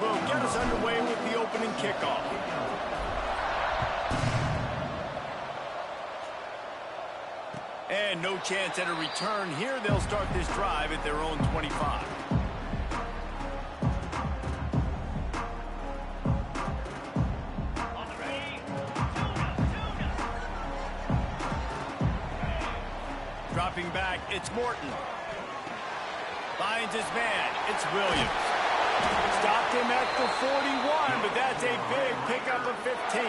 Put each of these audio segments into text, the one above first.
will get us underway with the opening kickoff. And no chance at a return here. They'll start this drive at their own 25. Dropping back, it's Morton. Finds his man, it's Williams. Stopped him at the 41, but that's a big pickup of 15.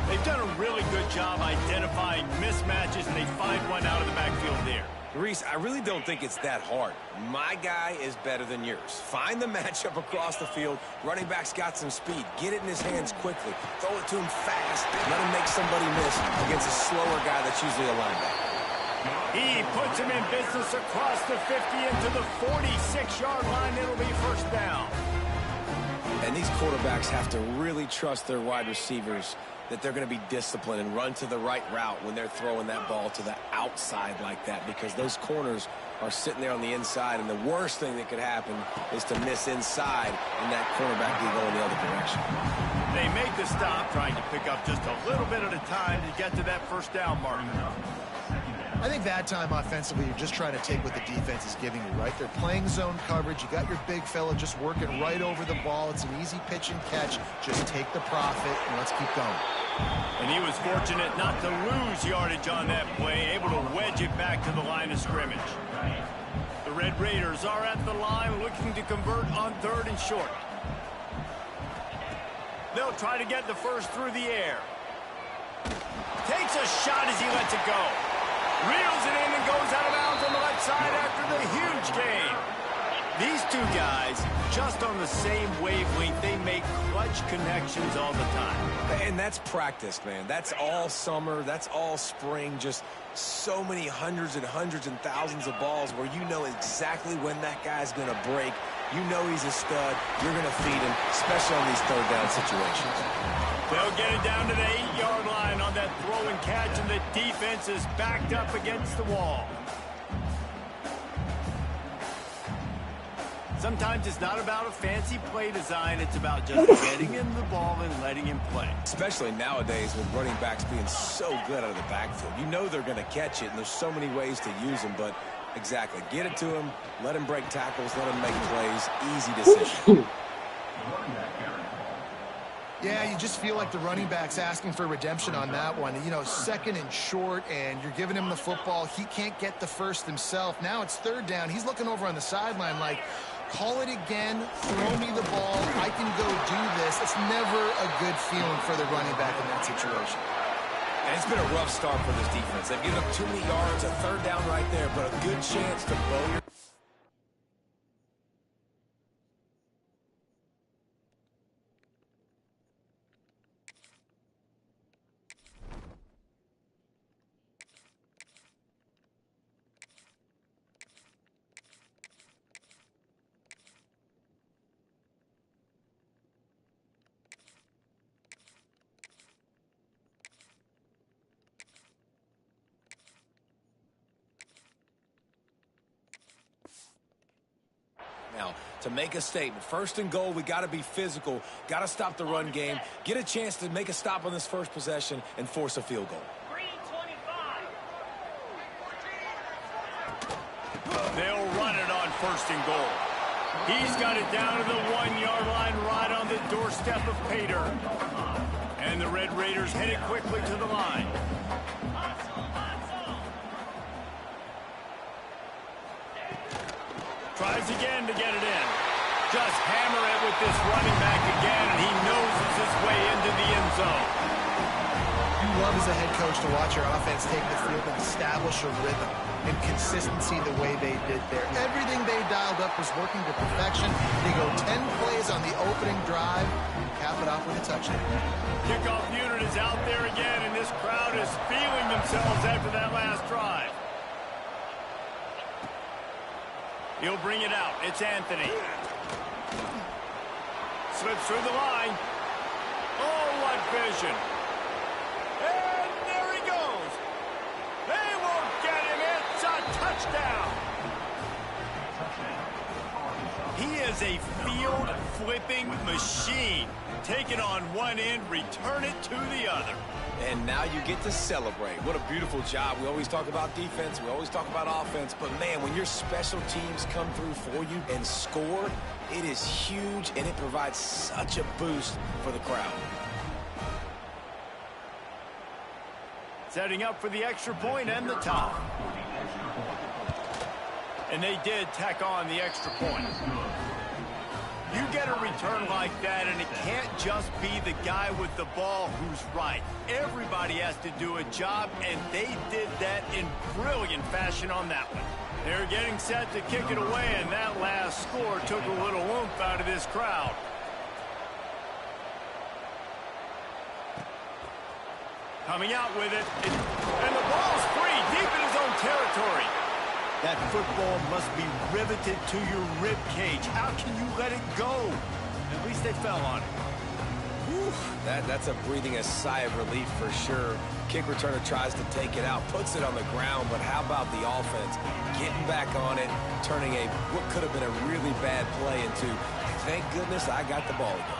They've done a really good job identifying mismatches, and they find one out of the backfield there. Reese, I really don't think it's that hard. My guy is better than yours. Find the matchup across the field. Running back's got some speed. Get it in his hands quickly. Throw it to him fast. Let him make somebody miss against a slower guy that's usually a linebacker. He puts him in business across the 50 into the 46-yard line. It'll be first down. And these quarterbacks have to really trust their wide receivers that they're going to be disciplined and run to the right route when they're throwing that ball to the outside like that, because those corners are sitting there on the inside, and the worst thing that could happen is to miss inside and that cornerback can go in the other direction. They make the stop, trying to pick up just a little bit at a time to get to that first down mark. I think that time offensively, you're just trying to take what the defense is giving you, right? They're playing zone coverage. You got your big fella just working right over the ball. It's an easy pitch and catch. Just take the profit and let's keep going. And he was fortunate not to lose yardage on that play, able to wedge it back to the line of scrimmage. The Red Raiders are at the line looking to convert on 3rd and short. They'll try to get the first through the air. Takes a shot as he lets it go. Reels it in and goes out of bounds on the left side after the huge gain. These two guys, just on the same wavelength, they make clutch connections all the time. And that's practice, man. That's all summer. That's all spring. Just so many hundreds and thousands of balls where you know exactly when that guy's going to break. You know he's a stud. You're going to feed him, especially on these 3rd down situations. They'll get it down to the 8-yard line on that throw and catch, and the defense is backed up against the wall. Sometimes it's not about a fancy play design. It's about just getting him the ball and letting him play. Especially nowadays with running backs being so good out of the backfield. You know they're going to catch it, and there's so many ways to use them, but exactly. Get it to him, let him break tackles, let him make plays. Easy decision. Yeah, you just feel like the running back's asking for redemption on that one. You know, 2nd and short, and you're giving him the football. He can't get the first himself. Now it's 3rd down. He's looking over on the sideline like, call it again, throw me the ball, I can go do this. It's never a good feeling for the running back in that situation. And it's been a rough start for this defense. They've given up too many yards, a 3rd down right there, but a good chance to blow your... Now, to make a statement, 1st and goal, we got to be physical, got to stop the run game, get a chance to make a stop on this first possession, and force a field goal. They'll run it on 1st and goal. He's got it down to the 1-yard line right on the doorstep of Pater. And the Red Raiders headed quickly to the line. Tries again to get it in. Just hammer it with this running back again, and he noses his way into the end zone. You love as a head coach to watch your offense take the field and establish a rhythm and consistency the way they did there. Everything they dialed up was working to perfection. They go 10 plays on the opening drive and cap it off with a touchdown. Kickoff unit is out there again, and this crowd is feeling themselves after that last drive. He'll bring it out. It's Anthony. Slips through the line. Oh, what vision. And there he goes. They won't get him. It's a touchdown. He is a field flipping machine. Take it on one end, return it to the other. And now you get to celebrate. What a beautiful job. We always talk about defense. We always talk about offense. But, man, when your special teams come through for you and score, it is huge, and it provides such a boost for the crowd. Setting up for the extra point and the tie. And they did tack on the extra point. You get a return like that, and it can't just be the guy with the ball who's right. Everybody has to do a job, and they did that in brilliant fashion on that one. They're getting set to kick it away, and that last score took a little oomph out of this crowd. Coming out with it, and the ball's free, deep in his own territory. That football must be riveted to your rib cage. How can you let it go? At least they fell on it. Whew, that's a breathing a sigh of relief for sure. Kick returner tries to take it out, puts it on the ground, but how about the offense? Getting back on it, turning what could have been a really bad play into, thank goodness I got the ball again.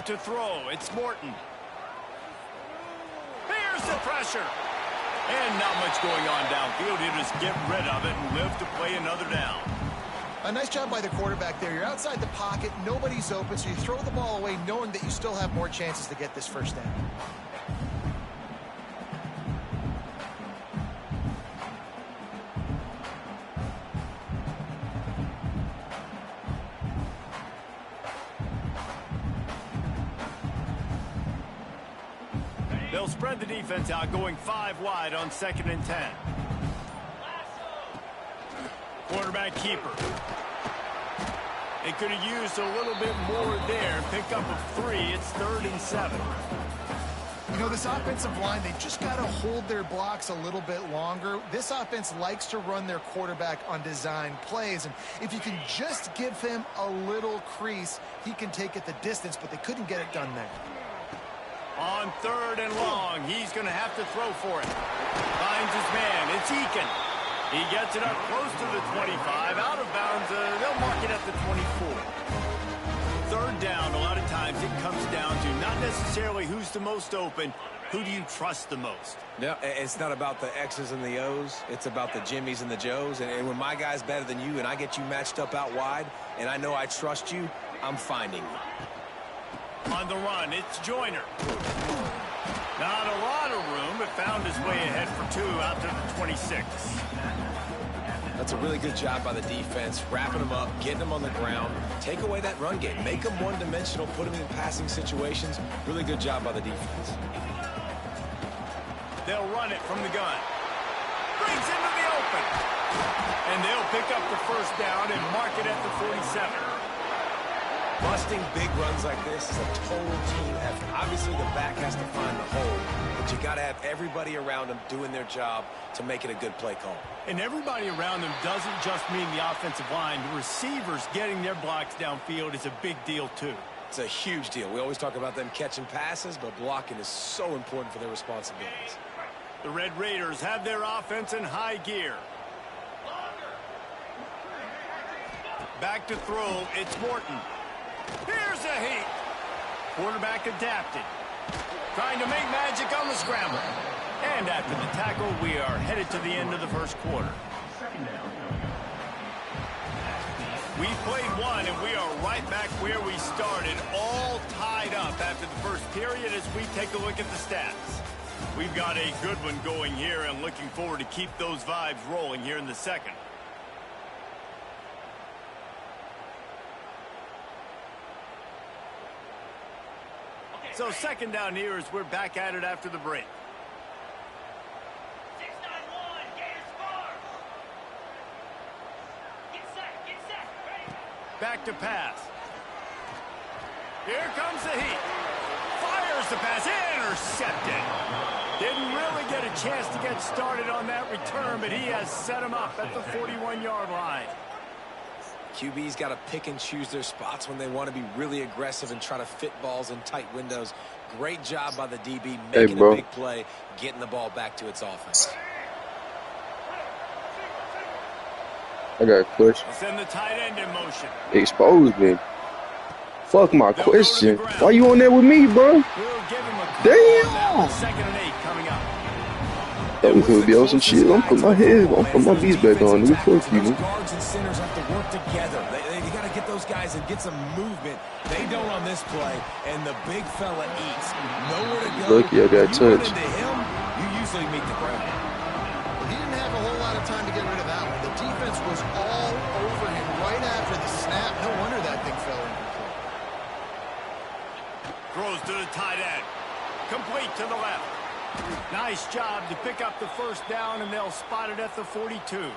To throw, it's Morton. Here's the pressure. And not much going on downfield. He'll just get rid of it and live to play another down. A nice job by the quarterback there. You're outside the pocket, nobody's open, so you throw the ball away knowing that you still have more chances to get this first down. They'll spread the defense out, going 5 wide on 2nd and 10. Quarterback keeper. They could have used a little bit more there. Pick up a 3. It's 3rd and 7. You know, this offensive line, they just got to hold their blocks a little bit longer. This offense likes to run their quarterback on design plays. And if you can just give him a little crease, he can take it the distance, but they couldn't get it done there. On 3rd and long, he's going to have to throw for it. Finds his man. It's Eakin. He gets it up close to the 25. Out of bounds, they'll mark it at the 24. 3rd down, a lot of times it comes down to not necessarily who's the most open, who do you trust the most? No, it's not about the X's and the O's. It's about the Jimmies and the Joes. And when my guy's better than you and I get you matched up out wide and I know I trust you, I'm finding you. On the run, it's Joyner. Not a lot of room, but found his way ahead for 2 out to the 26. That's a really good job by the defense, wrapping them up, getting them on the ground, take away that run game, make them one-dimensional, put them in passing situations. Really good job by the defense. They'll run it from the gun. Brings into the open. And they'll pick up the first down and mark it at the 47. Busting big runs like this is a total team effort. Obviously, the back has to find the hole, but you got to have everybody around them doing their job to make it a good play call. And everybody around them doesn't just mean the offensive line. The receivers getting their blocks downfield is a big deal, too. It's a huge deal. We always talk about them catching passes, but blocking is so important for their responsibilities. The Red Raiders have their offense in high gear. Back to throw, it's Morton. Here's a heat. Quarterback adapted. Trying to make magic on the scramble. And after the tackle, we are headed to the end of the first quarter. We played one, and we are right back where we started, all tied up after the first period as we take a look at the stats. We've got a good one going here, and looking forward to keep those vibes rolling here in the second. So 2nd down here as we're back at it after the break. 6-9-1, Gators far. Get set, ready. Back to pass. Here comes the heat. Fires the pass, intercepted. Didn't really get a chance to get started on that return, but he has set him up at the 41-yard line. QB's got to pick and choose their spots when they want to be really aggressive and try to fit balls in tight windows. Great job by the DB making a big play, getting the ball back to its offense. I got a question. Send the tight end in motion. Expose me. Fuck my They'll go to the question. ground. Why you on there with me, bro? We'll give him a call on that one. Damn. 2nd and 8 coming up. Thought we could be on some shit. I'm putting my head on, put my beats back on. Nigga, fuck you, Those nigga. guards and centers have to work together. They got to get those guys and get some movement. They don't on this play, and the big fella eats. Nowhere to go. Lucky I got If you run touched. into him, you usually meet the ground. Well, he didn't have a whole lot of time to get rid of that one. The defense was all over him right after the snap. No wonder that thing fell incomplete. Throws to the tight end. Complete to the left. Nice job to pick up the first down, and they'll spot it at the 42.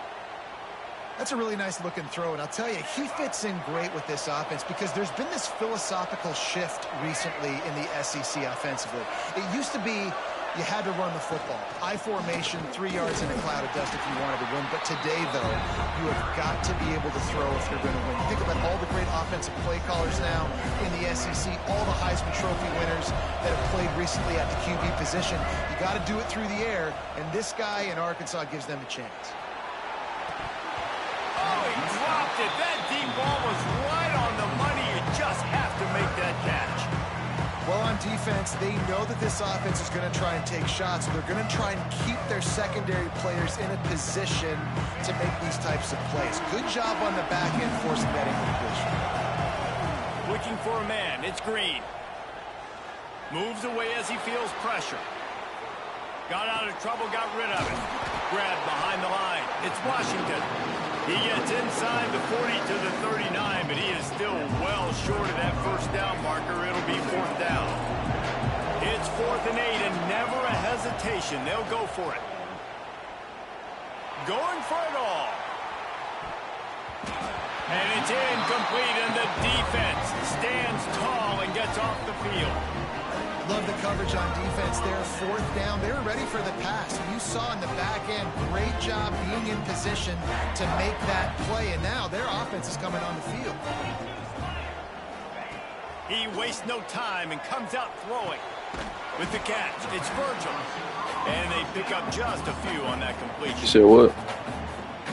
That's a really nice looking throw, and I'll tell you, he fits in great with this offense because there's been this philosophical shift recently in the SEC offensively. It used to be you had to run the football. I formation, 3 yards in a cloud of dust if you wanted to win. But today, though, you have got to be able to throw if you're going to win. You think about all the great offensive play callers now in the SEC, all the Heisman Trophy winners that have played recently at the QB position. You got to do it through the air, and this guy in Arkansas gives them a chance. Oh, he dropped it. That deep ball was right on the money. You just have to make that catch. Well, on defense, they know that this offense is going to try and take shots. So they're going to try and keep their secondary players in a position to make these types of plays. Good job on the back end forcing that incompletion. Looking for a man. It's Green. Moves away as he feels pressure. Got out of trouble, got rid of it. Grabbed behind the line. It's Washington. He gets inside the 40 to the 39, but he is still well short of that first down marker. It'll be 4th down. It's 4th and 8, and never a hesitation. They'll go for it. Going for it all. And it's incomplete, and the defense stands tall and gets off the field. Love the coverage on defense there. 4th down. They were ready for the pass. You saw in the back end, great job being in position to make that play. And now their offense is coming on the field. He wastes no time and comes out throwing. With the catch, it's Virgil. And they pick up just a few on that completion. You said what?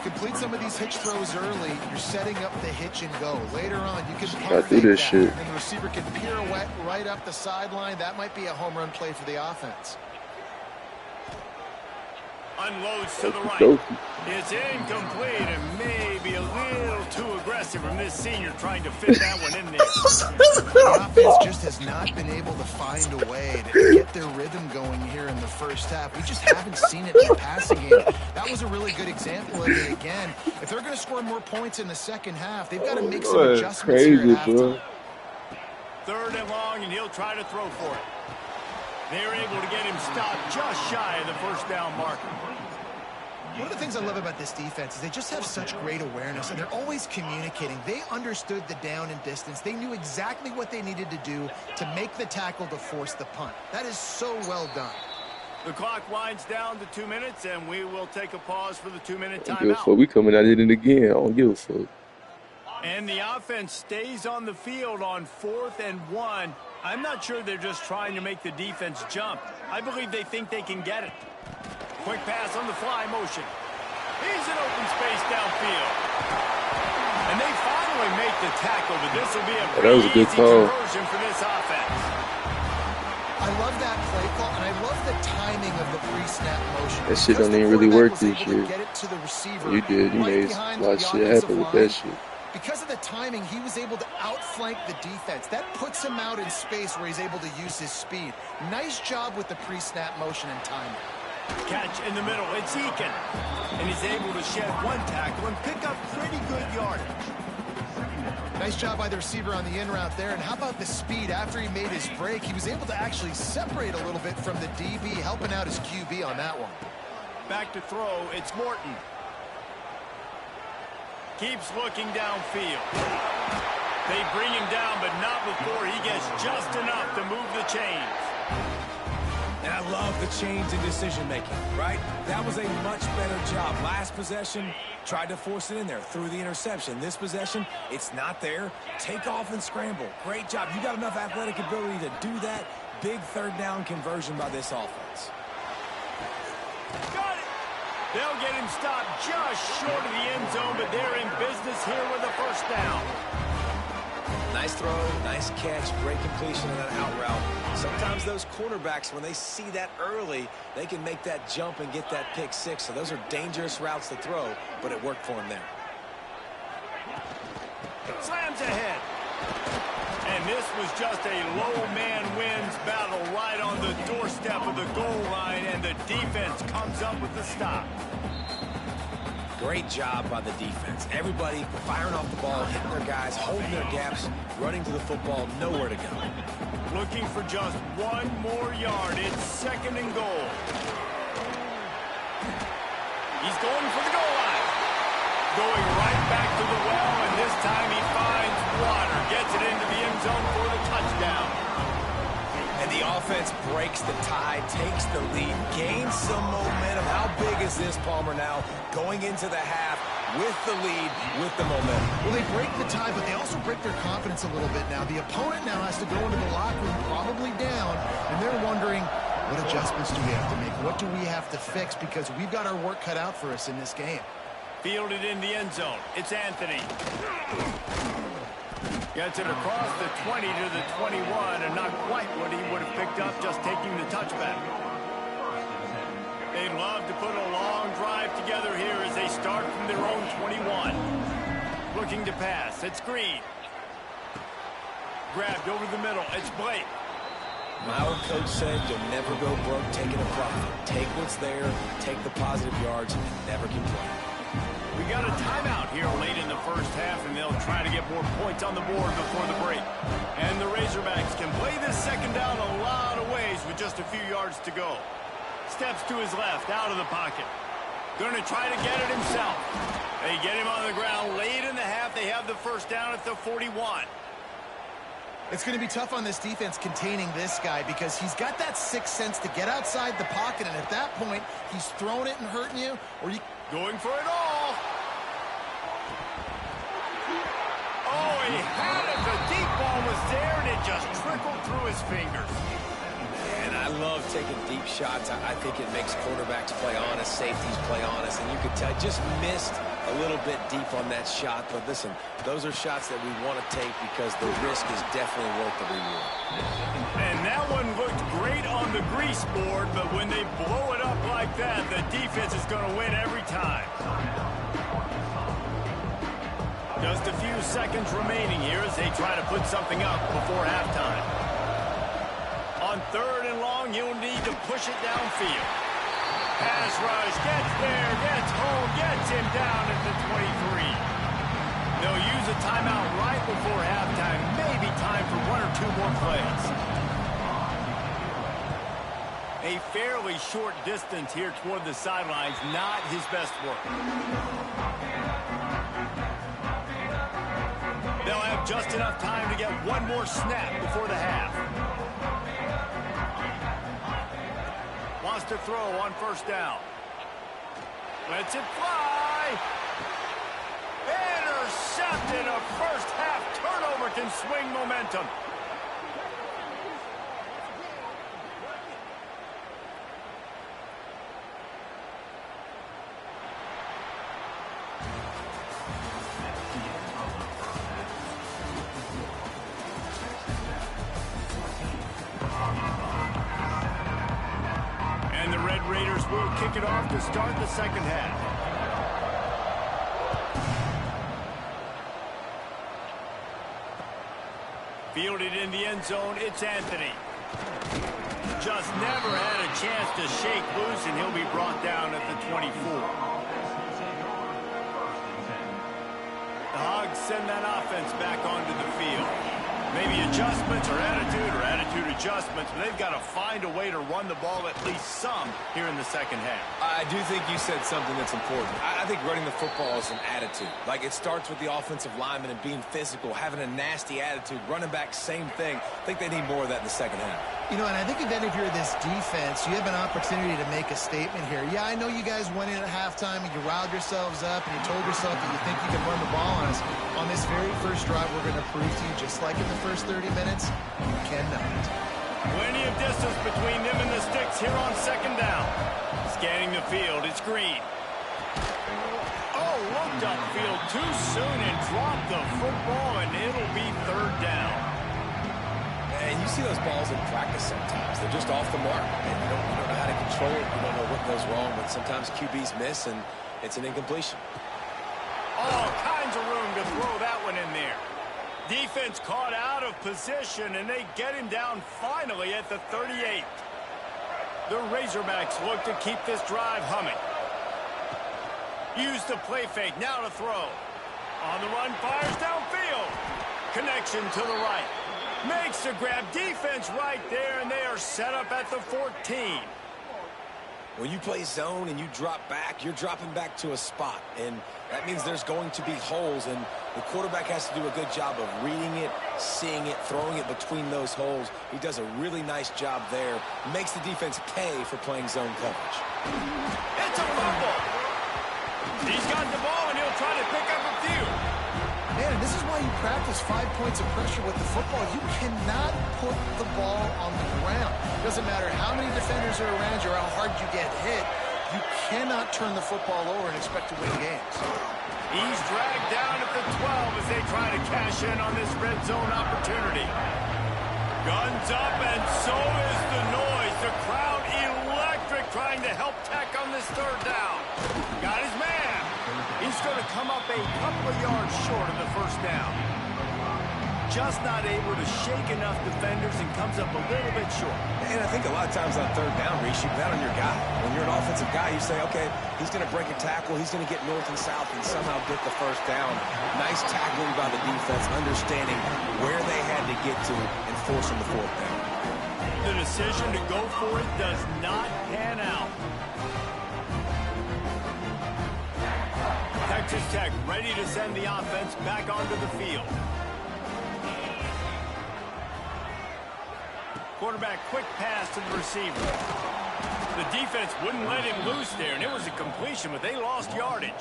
Complete some of these hitch throws early, you're setting up the hitch and go. Later on, you can Gotta do this shit. and the receiver can pirouette right up the sideline. That might be a home run play for the offense. Unloads to the right. Okey-dokey. It's incomplete and maybe a little too aggressive from this senior trying to fit that one in there. The offense just has not been able to find a way to get their rhythm going here in the first half. We just haven't seen it in the passing game. That was a really good example of it again. If they're going to score more points in the second half, they've got to make some adjustments here at halftime. 3rd and long, and he'll try to throw for it. They're able to get him stopped just shy of the first down marker. One of the things I love about this defense is they just have such great awareness, and they're always communicating. They understood the down and distance. They knew exactly what they needed to do to make the tackle to force the punt. That is so well done. The clock winds down to 2 minutes, and we will take a pause for the 2-minute I don't give a timeout. fuck. We coming at it again. I don't give a fuck. And the offense stays on the field on 4th and 1. I'm not sure they're just trying to make the defense jump. I believe they think they can get it. Quick pass on the fly motion. He's in open space downfield. And they finally make the tackle, but this will be a That was a good easy call. conversion for this offense. I love that play call, and I love the timing of the pre-snap motion. That shit Because don't the even really quarterback work was this able to year. get it to the receiver You did. You right made behind a lot of the shit offensive happen with line. that shit. Because of the timing, he was able to outflank the defense. That puts him out in space where he's able to use his speed. Nice job with the pre-snap motion and timing. Catch in the middle. It's Eakin. And he's able to shed one tackle and pick up pretty good yardage. Nice job by the receiver on the in route there. And how about the speed after he made his break? He was able to actually separate a little bit from the DB, helping out his QB on that one. Back to throw. It's Morton. Keeps looking downfield. They bring him down, but not before he gets just enough to move the chains. And I love the change in decision-making, right? That was a much better job. Last possession, tried to force it in there, threw the interception. This possession, it's not there. Take off and scramble. Great job. You got enough athletic ability to do that. Big 3rd down conversion by this offense. Got it. They'll get him stopped just short of the end zone, but they're in business here with a first down. Nice throw, nice catch, great completion on that out route. Sometimes those cornerbacks, when they see that early, they can make that jump and get that pick six. So those are dangerous routes to throw, but it worked for him there. Slams ahead. And this was just a low man wins battle right on the doorstep of the goal line, and the defense comes up with the stop. Great job by the defense. Everybody firing off the ball, hitting their guys, holding their gaps, running to the football, nowhere to go. Looking for just one more yard. It's second and goal. He's going for the goal line. Going right back to the well, and this time he finds water. Gets it into the end zone for the touchdown. And the offense breaks the tie, takes the lead, gains some momentum. How big is this, Palmer, now? Going into the half with the lead, with the momentum. Well, they break the tie, but they also break their confidence a little bit now. The opponent now has to go into the locker room probably down, and they're wondering, what adjustments do we have to make? What do we have to fix? Because we've got our work cut out for us in this game. Fielded in the end zone. It's Anthony. Gets it across the 20 to the 21, and not quite what he would have picked up just taking the touchback. They'd love to put a long drive together here as they start from their own 21. Looking to pass. It's Green. Grabbed over the middle. It's Blake. My old coach said you'll never go broke taking a profit. Take what's there, take the positive yards, and never complain. We got a timeout here late in the first half, and they'll try to get more points on the board before the break. And the Razorbacks can play this second down a lot of ways with just a few yards to go. Steps to his left, out of the pocket. Going to try to get it himself. They get him on the ground late in the half. They have the first down at the 41. It's going to be tough on this defense containing this guy because he's got that sixth sense to get outside the pocket, and at that point, he's throwing it and hurting you, or you... Going for it all. Oh, he had it. The deep ball was there, and it just trickled through his fingers. And I love taking deep shots. I think it makes quarterbacks play honest, safeties play honest, and you could tell just missed a little bit deep on that shot. But listen, those are shots that we want to take because the risk is definitely worth the reward. And that one looked great on the grease board, but when they blow it up like that, the defense is going to win every time. Just a few seconds remaining here as they try to put something up before halftime. On third and long, you'll need to push it downfield. Pass rush, gets there, gets home, gets him down at the 23. They'll use a timeout right before halftime. Maybe time for one or two more plays. A fairly short distance here toward the sidelines, not his best work. They'll have just enough time to get one more snap before the half. Wants to throw on first down. Lets it fly. Intercepted. A first half turnover can swing momentum. And the Red Raiders will kick it off to start the second half. Fielded in the end zone, it's Anthony. Just never had a chance to shake loose, and he'll be brought down at the 24. The Hogs send that offense back onto the field. Maybe adjustments or attitude adjustments, but they've got to find a way to run the ball at least some here in the second half. I do think you said something that's important. I think running the football is an attitude. Like, it starts with the offensive lineman and being physical, having a nasty attitude. Running back, same thing. I think they need more of that in the second half. You know, and I think then if you're this defense, you have an opportunity to make a statement here. Yeah, I know you guys went in at halftime and you riled yourselves up and you told yourself that you think you can run the ball on us. On this very first drive, we're going to prove to you, just like in the first 30 minutes, you cannot. Plenty of distance between them and the sticks here on second down. Scanning the field, it's Green. looked upfield too soon and dropped the football, and it'll be third down. And you see those balls in practice sometimes. They're just off the mark. And you don't know how to control it. You don't know what goes wrong, but sometimes QBs miss, and it's an incompletion. All kinds of room to throw that one in there. Defense caught out of position, and they get him down finally at the 38. The Razorbacks look to keep this drive humming. Use the play fake, now to throw. On the run, fires downfield. Connection to the right. Makes the grab, defense right there, and they are set up at the 14. When you play zone and you drop back, you're dropping back to a spot. And that means there's going to be holes, and the quarterback has to do a good job of reading it, seeing it, throwing it between those holes. He does a really nice job there. Makes the defense pay for playing zone coverage. It's a fumble. He's got the ball, and he'll try to pick up a few. Man, and this is why you practice 5 points of pressure with the football. You cannot put the ball on the ground. Doesn't matter how many defenders are around you or how hard you get hit. You cannot turn the football over and expect to win games. He's dragged down at the 12 as they try to cash in on this red zone opportunity. Guns up, and so is the noise. The crowd electric, trying to help tack on this third down. Got his man. He's going to come up a couple of yards short of the first down. Just not able to shake enough defenders and comes up a little bit short. And I think a lot of times on third down, Reese, you bet on your guy. When you're an offensive guy, you say, okay, he's going to break a tackle, he's going to get north and south and somehow get the first down. Nice tackling by the defense, understanding where they had to get to and forcing the fourth down. The decision to go for it does not pan out. Texas Tech ready to send the offense back onto the field. Quarterback quick pass to the receiver. The defense wouldn't let him loose there, and it was a completion, but they lost yardage.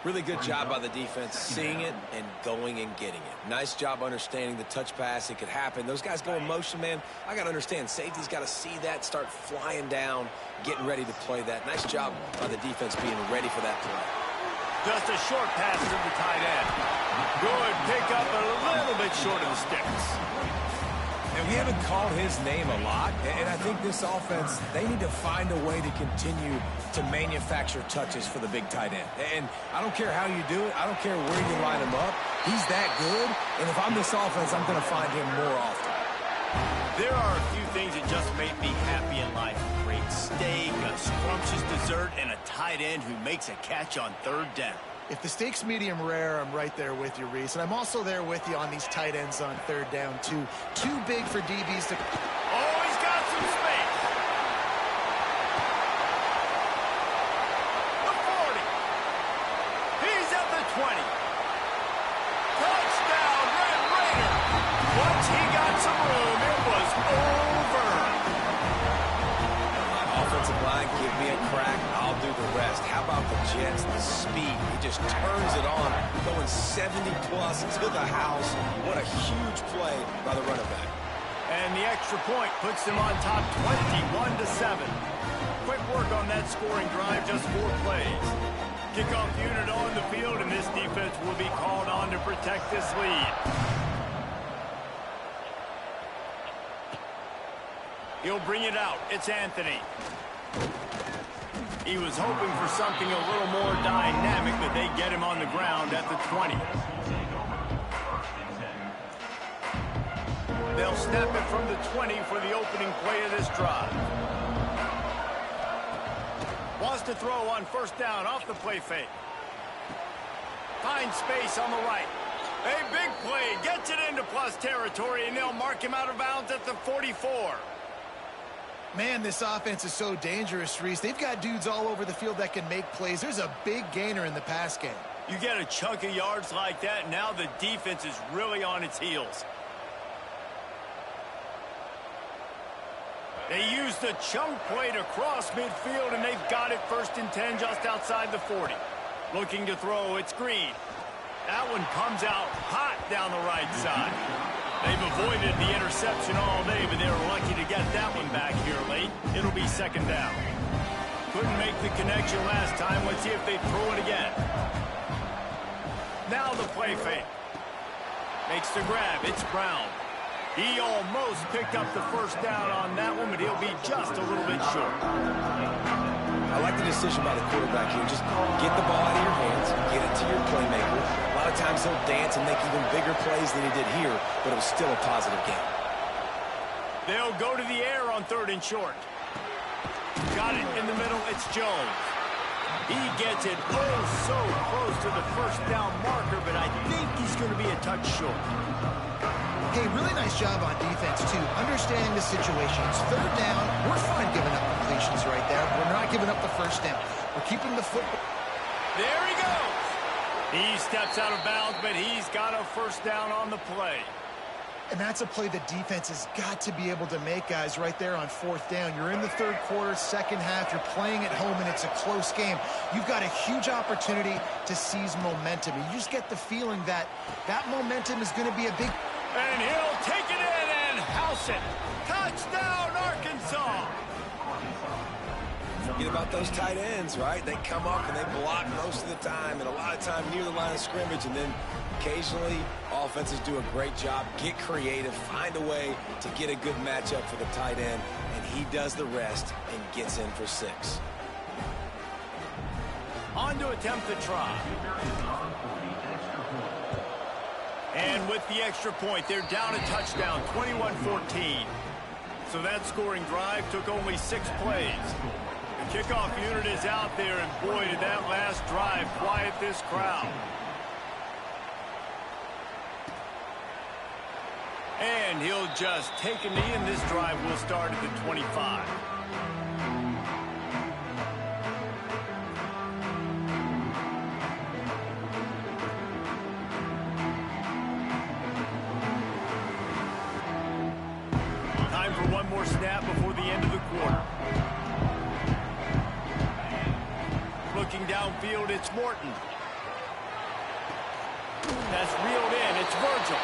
Really good job by the defense seeing it and going and getting it. Nice job understanding the touch pass. It could happen. Those guys go in motion, man. I got to understand. Safety's got to see that, start flying down, getting ready to play that. Nice job by the defense being ready for that play. Just a short pass to the tight end. Good pick up a little bit short of the sticks. And we haven't called his name a lot, and I think this offense, they need to find a way to continue to manufacture touches for the big tight end. And I don't care how you do it. I don't care where you line him up. He's that good, and if I'm this offense, I'm going to find him more often. There are a few things that just make me happy in life. A great steak, a scrumptious dessert, and a tight end who makes a catch on third down. If the steak's medium rare, I'm right there with you, Reese. And I'm also there with you on these tight ends on third down, too. Too big for DBs to... Oh, he's got some space. The 40. He's at the 20. Touchdown, Red Raider. Once he got some room, it was over. Offensive line, give me a crack. I'll do the rest. How about the Jets, the speed? He just turns it on, going 70-plus to the house. What a huge play by the running back. And the extra point puts them on top 21-7. Quick work on that scoring drive, just 4 plays. Kickoff unit on the field, and this defense will be called on to protect this lead. He'll bring it out. It's Anthony. He was hoping for something a little more dynamic, but they get him on the ground at the 20. They'll snap it from the 20 for the opening play of this drive. Wants to throw on first down off the play fake. Finds space on the right. A big play. Gets it into plus territory, and they'll mark him out of bounds at the 44. Man, this offense is so dangerous, Reese. They've got dudes all over the field that can make plays. There's a big gainer in the pass game. You get a chunk of yards like that, now the defense is really on its heels. They use the chunk play to cross midfield, and they've got it 1st and 10 just outside the 40. Looking to throw, it's Green. That one comes out hot down the right side. They've avoided the interception all day, but they were lucky to get that one back here late. It'll be 2nd down. Couldn't make the connection last time. Let's see if they throw it again. Now the play fake. Makes the grab. It's Brown. He almost picked up the first down on that one, but he'll be just a little bit short. I like the decision by the quarterback here. Just get the ball out of your hands, get it to your playmaker. A lot of times he'll dance and make even bigger plays than he did here, but it was still a positive game. They'll go to the air on 3rd and short. Got it in the middle. It's Jones. He gets it so close to the first down marker, but I think he's going to be a touch short. Hey, really nice job on defense, too. Understanding the situation. It's 3rd down. We're fine giving up completions right there. We're not giving up the first down. We're keeping the football. There he goes. He steps out of bounds, but he's got a first down on the play. And that's a play the defense has got to be able to make, guys, right there on 4th down. You're in the 3rd quarter, 2nd half. You're playing at home, and it's a close game. You've got a huge opportunity to seize momentum. You just get the feeling that that momentum is going to be a big... And he'll take it in and house it. Touchdown, Arkansas. Forget about those tight ends, right? They come up and they block most of the time, and a lot of time near the line of scrimmage, and then occasionally offenses do a great job, get creative, find a way to get a good matchup for the tight end, and he does the rest and gets in for 6. On to attempt the try. And with the extra point, they're down a touchdown, 21-14. So that scoring drive took only 6 plays. The kickoff unit is out there, and boy, did that last drive quiet this crowd. And he'll just take a knee, and this drive will start at the 25. Time for one more snap before the end of the quarter. Looking downfield, it's Morton. That's reeled in. It's Virgil.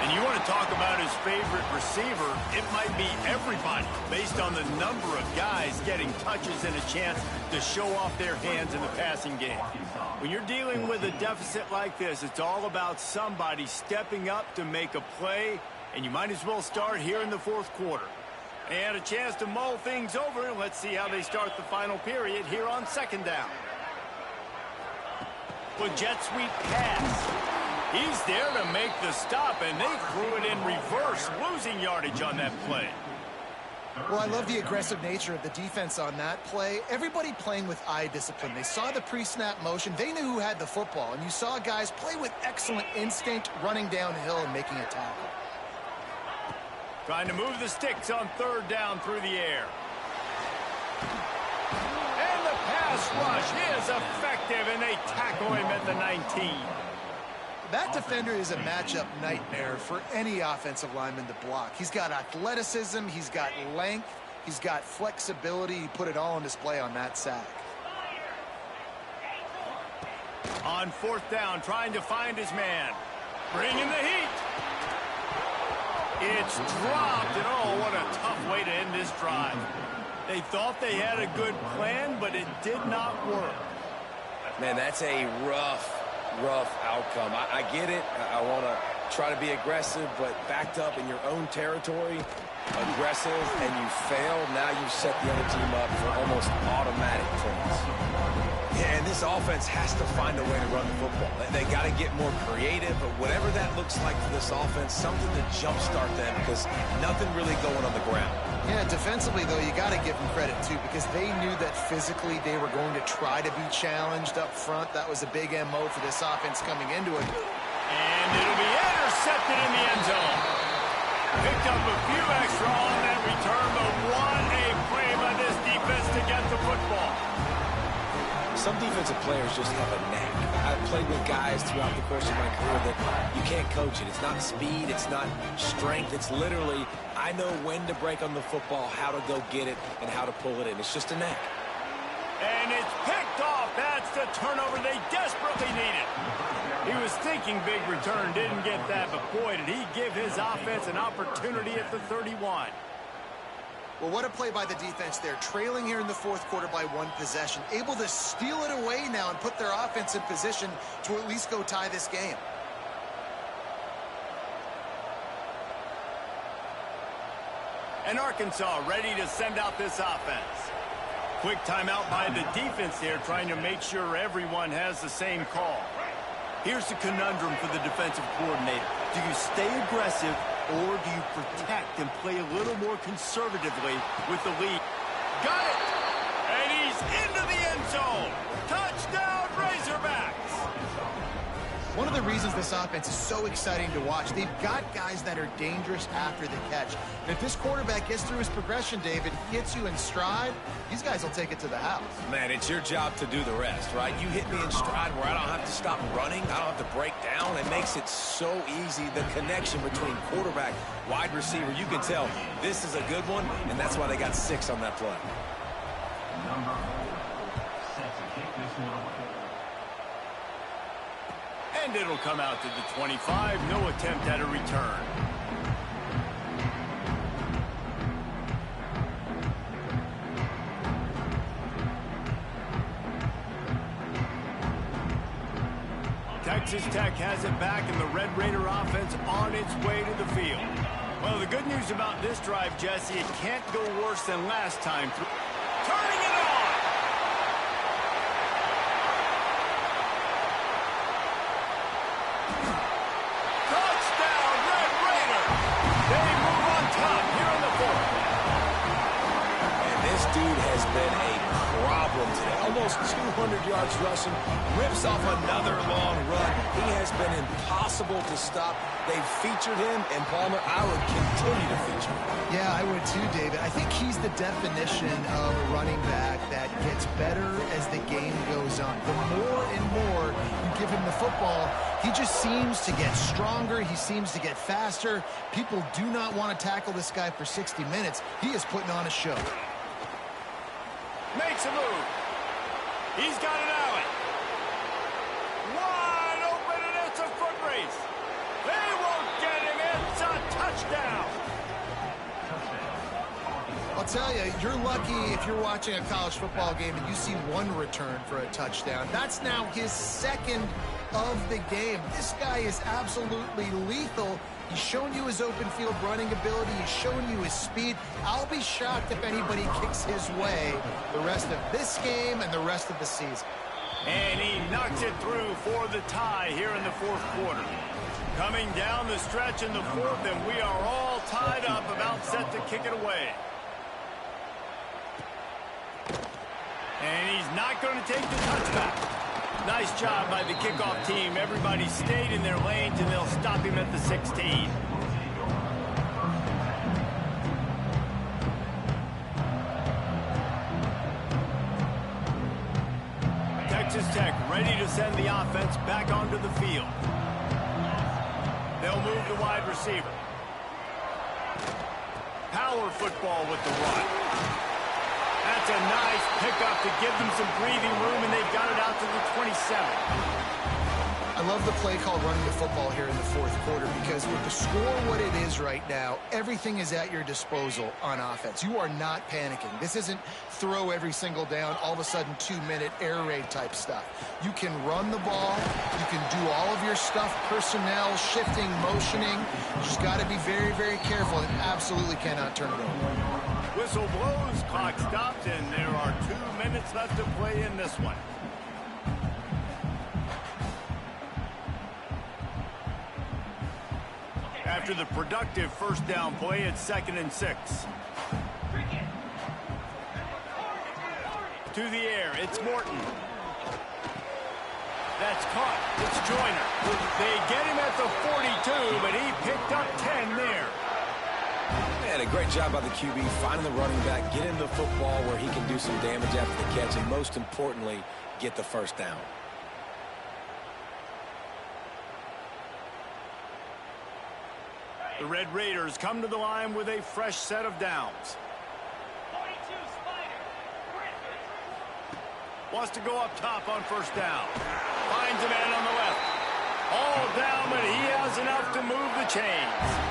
And you want to talk about his favorite receiver, it might be everybody based on the number of guys getting touches and a chance to show off their hands in the passing game. When you're dealing with a deficit like this, it's all about somebody stepping up to make a play, and you might as well start here in the 4th quarter. And a chance to mull things over, and let's see how they start the final period here on 2nd down. With jet sweep pass. He's there to make the stop, and they threw it in reverse, losing yardage on that play. Well, I love the aggressive nature of the defense on that play. Everybody playing with eye discipline. They saw the pre-snap motion. They knew who had the football, and you saw guys play with excellent instinct, running downhill and making a tackle. Trying to move the sticks on 3rd down through the air. And the pass rush is effective, and they tackle him at the 19. That defender is a matchup nightmare for any offensive lineman to block. He's got athleticism, he's got length, he's got flexibility. He put it all on display on that sack. On 4th down, trying to find his man. Bringing the heat. It's dropped, and oh, what a tough way to end this drive. They thought they had a good plan, but it did not work. Man, that's a rough outcome. I get it. I want to try to be aggressive, but backed up in your own territory, aggressive, and you fail. Now you've set the other team up for almost automatic points. Yeah, and this offense has to find a way to run the football. They got to get more creative, but whatever that looks like for this offense, something to jumpstart them, because nothing really going on the ground. Yeah, defensively, though, you got to give them credit, too, because they knew that physically they were going to try to be challenged up front. That was a big MO for this offense coming into it. And it'll be intercepted in the end zone. Picked up a few extra on that return, but what a play by this defense to get the football. Some defensive players just have a knack. I've played with guys throughout the course of my career that you can't coach it. It's not speed, it's not strength. It's literally, I know when to break on the football, how to go get it, and how to pull it in. It's just a knack. And it's picked off. That's the turnover they desperately needed. He was thinking big return, didn't get that, but boy, did he give his offense an opportunity at the 31. Well, what a play by the defense there. Trailing here in the fourth quarter by one possession. Able to steal it away now and put their offense in position to at least go tie this game. And Arkansas ready to send out this offense. Quick timeout by the defense there, trying to make sure everyone has the same call. Here's the conundrum for the defensive coordinator. Do you stay aggressive or do you protect and play a little more conservatively with the lead? Got it! And he's into the end zone. Touchdown, Razorbacks! One of the reasons this offense is so exciting to watch, they've got guys that are dangerous after the catch. And if this quarterback gets through his progression, David, gets you in stride, these guys will take it to the house. Man, it's your job to do the rest, right? You hit me in stride where I don't have to stop running. I don't have to break down. It makes it so easy. The connection between quarterback, wide receiver, you can tell this is a good one, and that's why they got 6 on that play. And it'll come out to the 25. No attempt at a return. Texas Tech has it back, and the Red Raider offense on its way to the field. Well, the good news about this drive, Jesse, it can't go worse than last time. Turning it on! Touchdown, Red Raider! They move on top here in the fourth. And this dude has been a problem today. Almost 200 yards rushing, rips off another long run. He has been impossible to stop. They've featured him, and Palmer, I would continue to feature him. Yeah, I would too, David. I think he's the definition of a running back that gets better as the game goes on. The more and more you give him the football, he just seems to get stronger. He seems to get faster. People do not want to tackle this guy for 60 minutes. He is putting on a show. Makes a move. He's got an alley. Wide open, and it's a foot race. They won't get him. It's a touchdown. I'll tell you, you're lucky if you're watching a college football game and you see one return for a touchdown. That's now his second of the game. This guy is absolutely lethal. He's shown you his open field running ability. He's shown you his speed. I'll be shocked if anybody kicks his way the rest of this game and the rest of the season. And he knocks it through for the tie here in the fourth quarter. Coming down the stretch in the fourth, and we are all tied up, about set to kick it away. And he's not going to take the touchback. Nice job by the kickoff team. Everybody stayed in their lanes, and they'll stop him at the 16. Texas Tech ready to send the offense back onto the field. They'll move the wide receiver. Power football with the run. That's a nice pickup to give them some breathing room, and they've got it out to the 27. I love the play called running the football here in the fourth quarter, because with the score what it is right now, everything is at your disposal on offense. You are not panicking. This isn't throw every single down, all of a sudden 2-minute air raid type stuff. You can run the ball. You can do all of your stuff, personnel, shifting, motioning. You just got to be very, very careful and absolutely cannot turn it over. Whistle blows, clock stopped, and there are 2 minutes left to play in this one. After the productive first down play, it's 2nd and 6. To the air, it's Morton. That's caught. It's Joyner. They get him at the 42, but he picked up 10 there. Man, a great job by the QB, finding the running back, get him the football where he can do some damage after the catch, and most importantly, get the first down. The Red Raiders come to the line with a fresh set of downs. 42, Spider. Wants to go up top on first down. Finds a man on the left. All down, but he has enough to move the chains.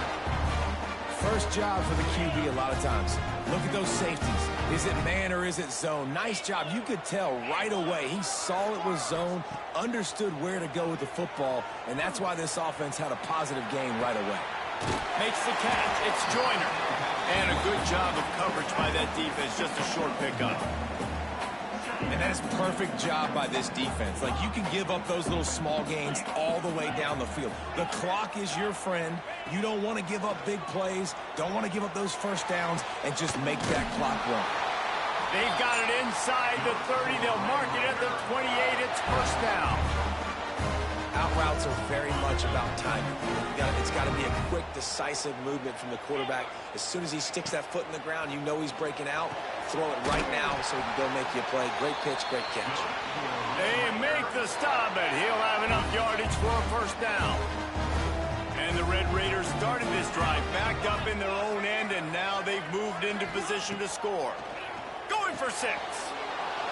first job for the QB a lot of times. Look at those safeties. Is it man or is it zone? Nice job. You could tell right away. He saw it was zone, understood where to go with the football, and that's why this offense had a positive game right away. Makes the catch. It's Joyner. And a good job of coverage by that defense. Just a short pickup. And that is perfect job by this defense. Like, you can give up those little small gains all the way down the field. The clock is your friend. You don't want to give up big plays. Don't want to give up those first downs and just make that clock run. They've got it inside the 30. They'll mark it at the 28. It's first down. Out routes are very much about timing. It's got to be a quick, decisive movement from the quarterback. As soon as he sticks that foot in the ground, you know he's breaking out. Throw it right now so he can go make you a play. Great pitch, great catch. They make the stop, but he'll have enough yardage for a first down. And the Red Raiders started this drive back up in their own end, and now they've moved into position to score. Going for 6.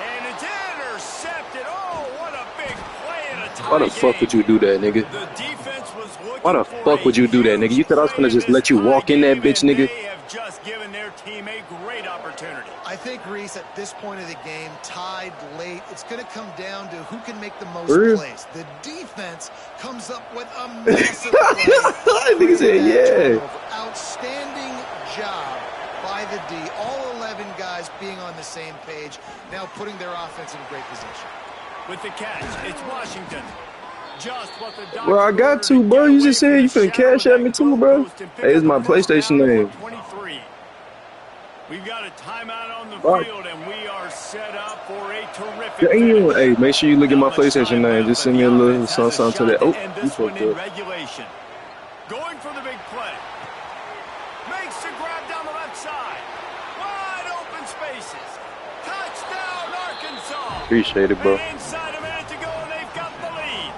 And it's intercepted. Oh, what a big play in a tie. Why the fuck would you do that, nigga? The defense was looking Why the fuck would you do that, nigga? You thought I was gonna just let you walk in that bitch, nigga? They have just given their team a great opportunity. I think, Reese, at this point of the game, tied late, it's going to come down to who can make the most plays. The defense comes up with a massive play. Nigga said, yeah. Outstanding job by the D. All 11 guys being on the same page, now putting their offense in great position. With the catch, it's Washington. Just what the Bro, I got to, bro. You just said you finna cash at me too, bro. Hey, it's my PlayStation name. 23. We've got a timeout on the Right. field, and we are set up for a terrific Yeah, finish. hey, make sure you look at my PlayStation name. Just send me a little something to that. Oh, And you this one fucked in up. regulation. Going for the big play. Makes the grab down the left side. Wide open spaces. Touchdown, Arkansas. Appreciate it, bro. And inside a minute to go, and they've got the lead.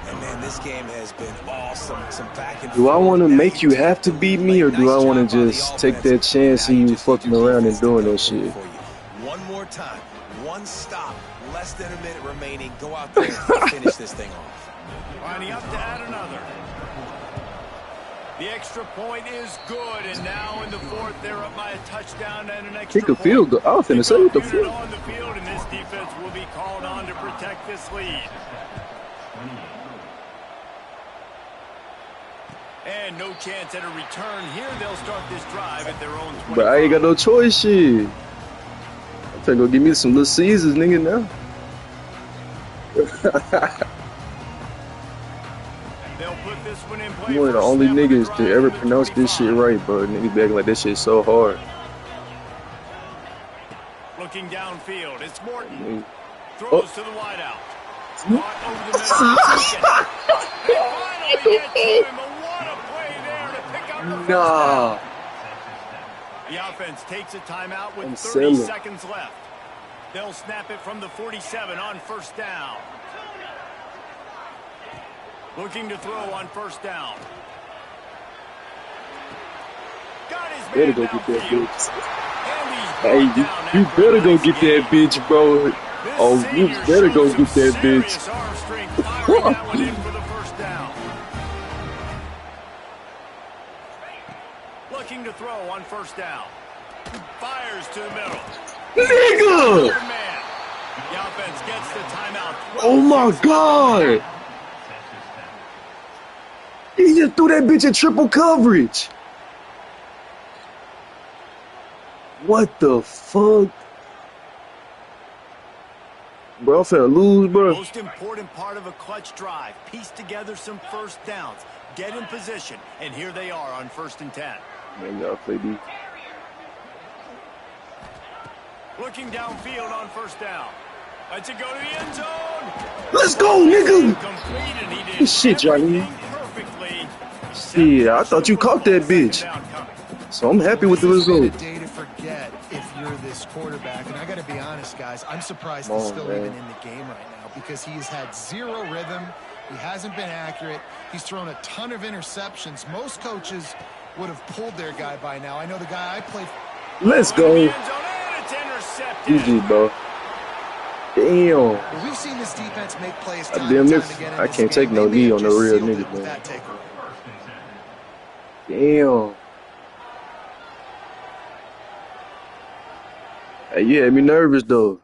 And man, this game has been awesome. Some back and Do I forth. want to Now make you have to beat me, or do I want to Nice just job take by the that offense. chance Now and you you just need fucking to around and defense doing to that go shit? for you. One more time. One stop. Less than a minute remaining. Go out there and finish this thing off. Lining up to add another. The extra point is good, and now in the fourth, they're up by a touchdown and an extra Kick a point. field goal. I was finna say what the Kickoff unit fuck. on the field, and this defense will be called on to protect this lead. And no chance at a return here. They'll start this drive at their own 20. But I ain't got no choice, shit. I'm finna go give me some Little Caesars, nigga, now. They'll put this one in play. You one of the for a only snap of the niggas drive to from ever the pronounce this shit 25. right, bro. Niggas be acting like that shit so hard. Looking downfield, it's Morton. Oh. Throws to the wideout. Caught over the middle. They finally get to him, but what a play there to pick up the first Nah. down. The offense takes a timeout with I'm 30 selling. seconds left. They'll snap it from the 47 on first down. Looking to throw on first down. Got his Better man go get that downfield. bitch. And he's Hey, brought down you after better a go nice get gain. that bitch, bro. This Oh, you senior better go showed get some that bitch. serious arm strength, firing that one in for the first down. Looking to throw on first down. Fires to the middle. Nigga! Open man. The offense gets the timeout. Oh my god! He just threw that bitch in triple coverage. What the fuck? Bro, I'm finna lose, bro. Most important part of a clutch drive. Piece together some first downs. Get in position. And here they are on 1st and 10. Man, y'all play D. Looking downfield on first down. Lets it go to the end zone. Let's go, nigga! Complete, and he did Good shit, Johnny. everything perfectly. Shit, I thought you caught that bitch. Second down coming. So I'm happy with the This has been result. a day to forget if you're this quarterback. And I got to be honest, guys, I'm surprised Come he's on, still man. even in the game right now because he has had zero rhythm. He hasn't been accurate. He's thrown a ton of interceptions. Most coaches would have pulled their guy by now. I know the guy I played. Let's Going to the go. end zone, and it's intercepted. GG, bro. Damn. Well, we've seen this defense make plays time Damn and it. time again in I this can't game. take no They may knee have on the just real sealed it nigga, with man. that takeaway. Damn. Hey, you had me nervous though.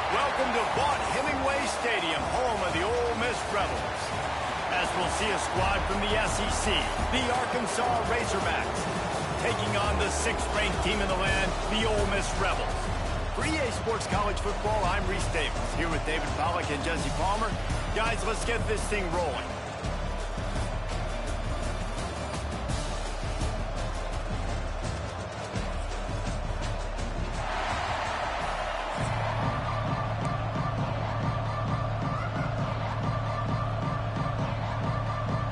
Welcome to Vaught Hemingway Stadium, home of the Ole Miss Rebels. As we'll see a squad from the SEC, the Arkansas Razorbacks, taking on the 6th-ranked team in the land, the Ole Miss Rebels. For EA Sports College Football, I'm Reese Davis, here with David Pollack and Jesse Palmer. Guys, let's get this thing rolling.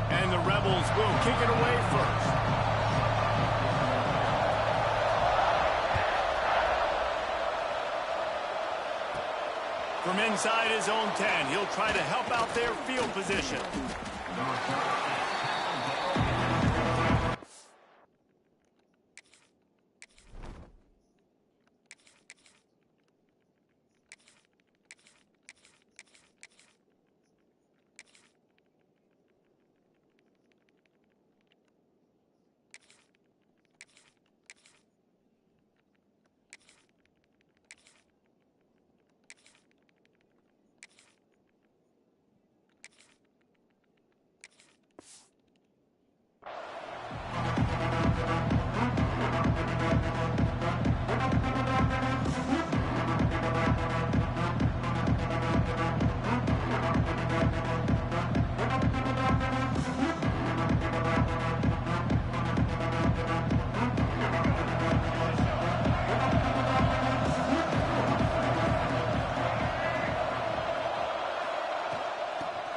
And the Rebels will kick it away first. From inside his own 10, he'll try to help out their field position.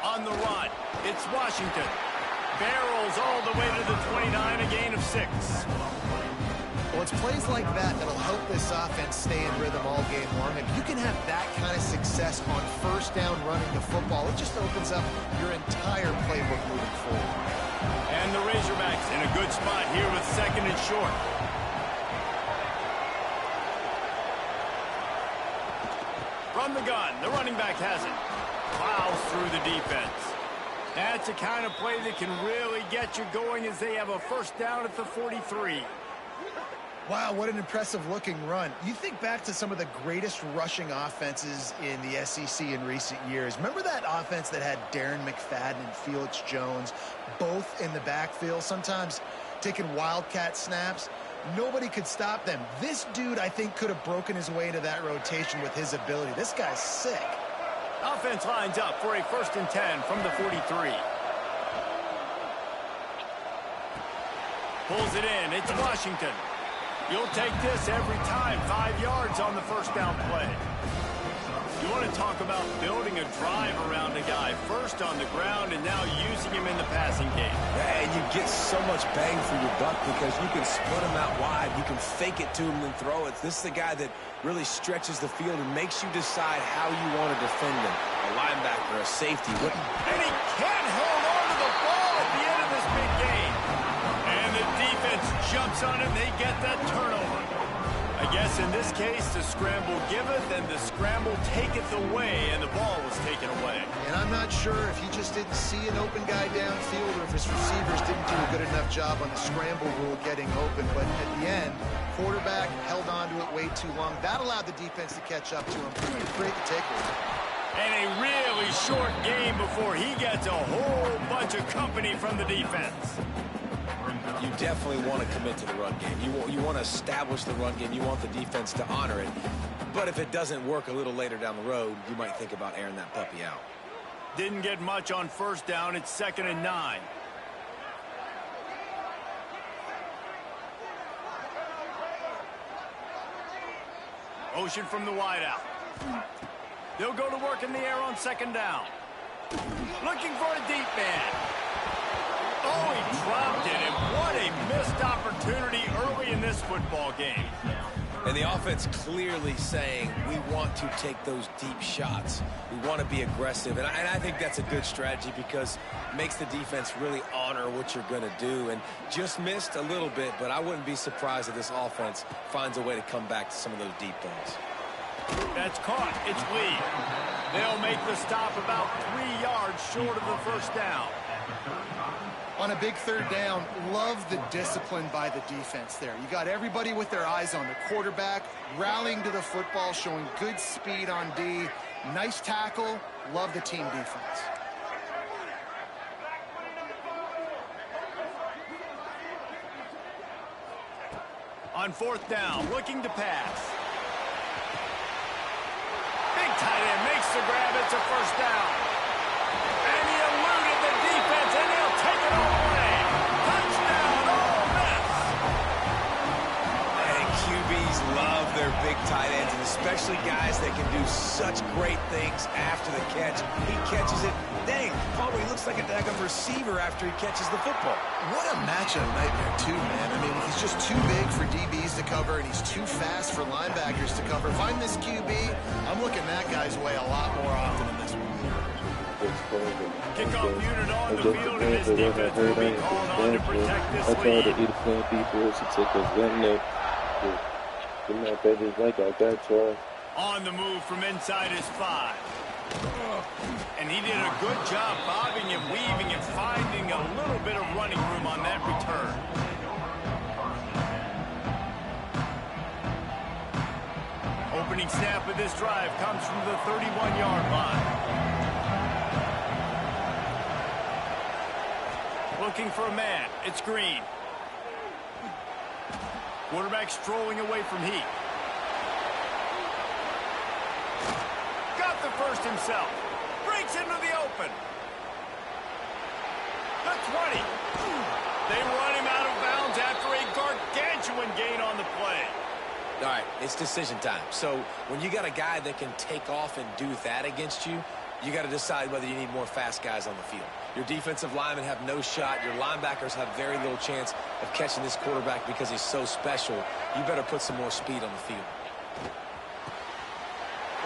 On the run, it's Washington. Barrels all the way to the 29, a gain of 6. Well, it's plays like that that'll help this offense stay in rhythm all game long. If you can have that kind of success on first down running the football, it just opens up your entire playbook moving forward. And the Razorbacks in a good spot here with 2nd and short. From the gun, the running back has it. Plows through the defense. That's the kind of play that can really get you going as they have a first down at the 43. Wow, what an impressive-looking run. You think back to some of the greatest rushing offenses in the SEC in recent years. Remember that offense that had Darren McFadden and Felix Jones both in the backfield, sometimes taking wildcat snaps? Nobody could stop them. This dude, I think, could have broken his way into that rotation with his ability. This guy's sick. Offense lines up for a 1st and 10 from the 43. Pulls it in. It's Washington. You'll take this every time. 5 yards on the first down play. You want to talk about building a drive around a guy. First on the ground and now using him in the passing game. Yeah, and you get so much bang for your buck because you can split him out wide. You can fake it to him and throw it. This is the guy that really stretches the field and makes you decide how you want to defend him. A linebacker, a safety. And he can't hold on to the ball at the end of this big game. And the defense jumps on him. They get that turnover. I guess in this case, the scramble giveth and the scramble taketh away, and the ball was taken away. And I'm not sure if he just didn't see an open guy downfield or if his receivers didn't do a good enough job on the scramble rule getting open. But at the end, quarterback held on to it way too long. That allowed the defense to catch up to him. Create the takeaway. And a really short game before he gets a whole bunch of company from the defense. You definitely want to commit to the run game. You want to establish the run game. You want the defense to honor it. But if it doesn't work a little later down the road, you might think about airing that puppy out. Didn't get much on first down. It's 2nd and 9. Motion from the wideout. They'll go to work in the air on second down. Looking for a deep man. Oh, he dropped it, and what a missed opportunity early in this football game. And the offense clearly saying we want to take those deep shots. We want to be aggressive. And I think that's a good strategy because it makes the defense really honor what you're going to do. And just missed a little bit, but I wouldn't be surprised if this offense finds a way to come back to some of those deep balls. That's caught. It's Lee. They'll make the stop about 3 yards short of the first down. On a big third down, love the discipline by the defense there. You got everybody with their eyes on the quarterback, rallying to the football, showing good speed on D. Nice tackle. Love the team defense. On fourth down, looking to pass. Big tight end makes the grab. It's a first down. And he eluded the defense, and he'll take it all away. Touchdown, Ole Miss. And QBs love their big tight ends, and especially guys that can do such great things after the catch. He catches it. Dang, Palmer, he looks like a daggum receiver after he catches the football. What a matchup nightmare, too, man. I mean, he's just too big for DBs to cover, and he's too fast for linebackers to cover. Find this QB. I'm looking that guy's way a lot more often in this one. Kickoff unit on the field, and his defense will be called on to protect this lead. On the move from inside his 5. And he did a good job bobbing and weaving and finding a little bit of running room on that return. Opening snap of this drive comes from the 31-yard line. Looking for a man. It's Green. Quarterback strolling away from Heat. Got the first himself. Breaks into the open. The 20. They run him out of bounds after a gargantuan gain on the play. All right, it's decision time. So when you got a guy that can take off and do that against you, you got to decide whether you need more fast guys on the field. Your defensive linemen have no shot. Your linebackers have very little chance of catching this quarterback because he's so special. You better put some more speed on the field.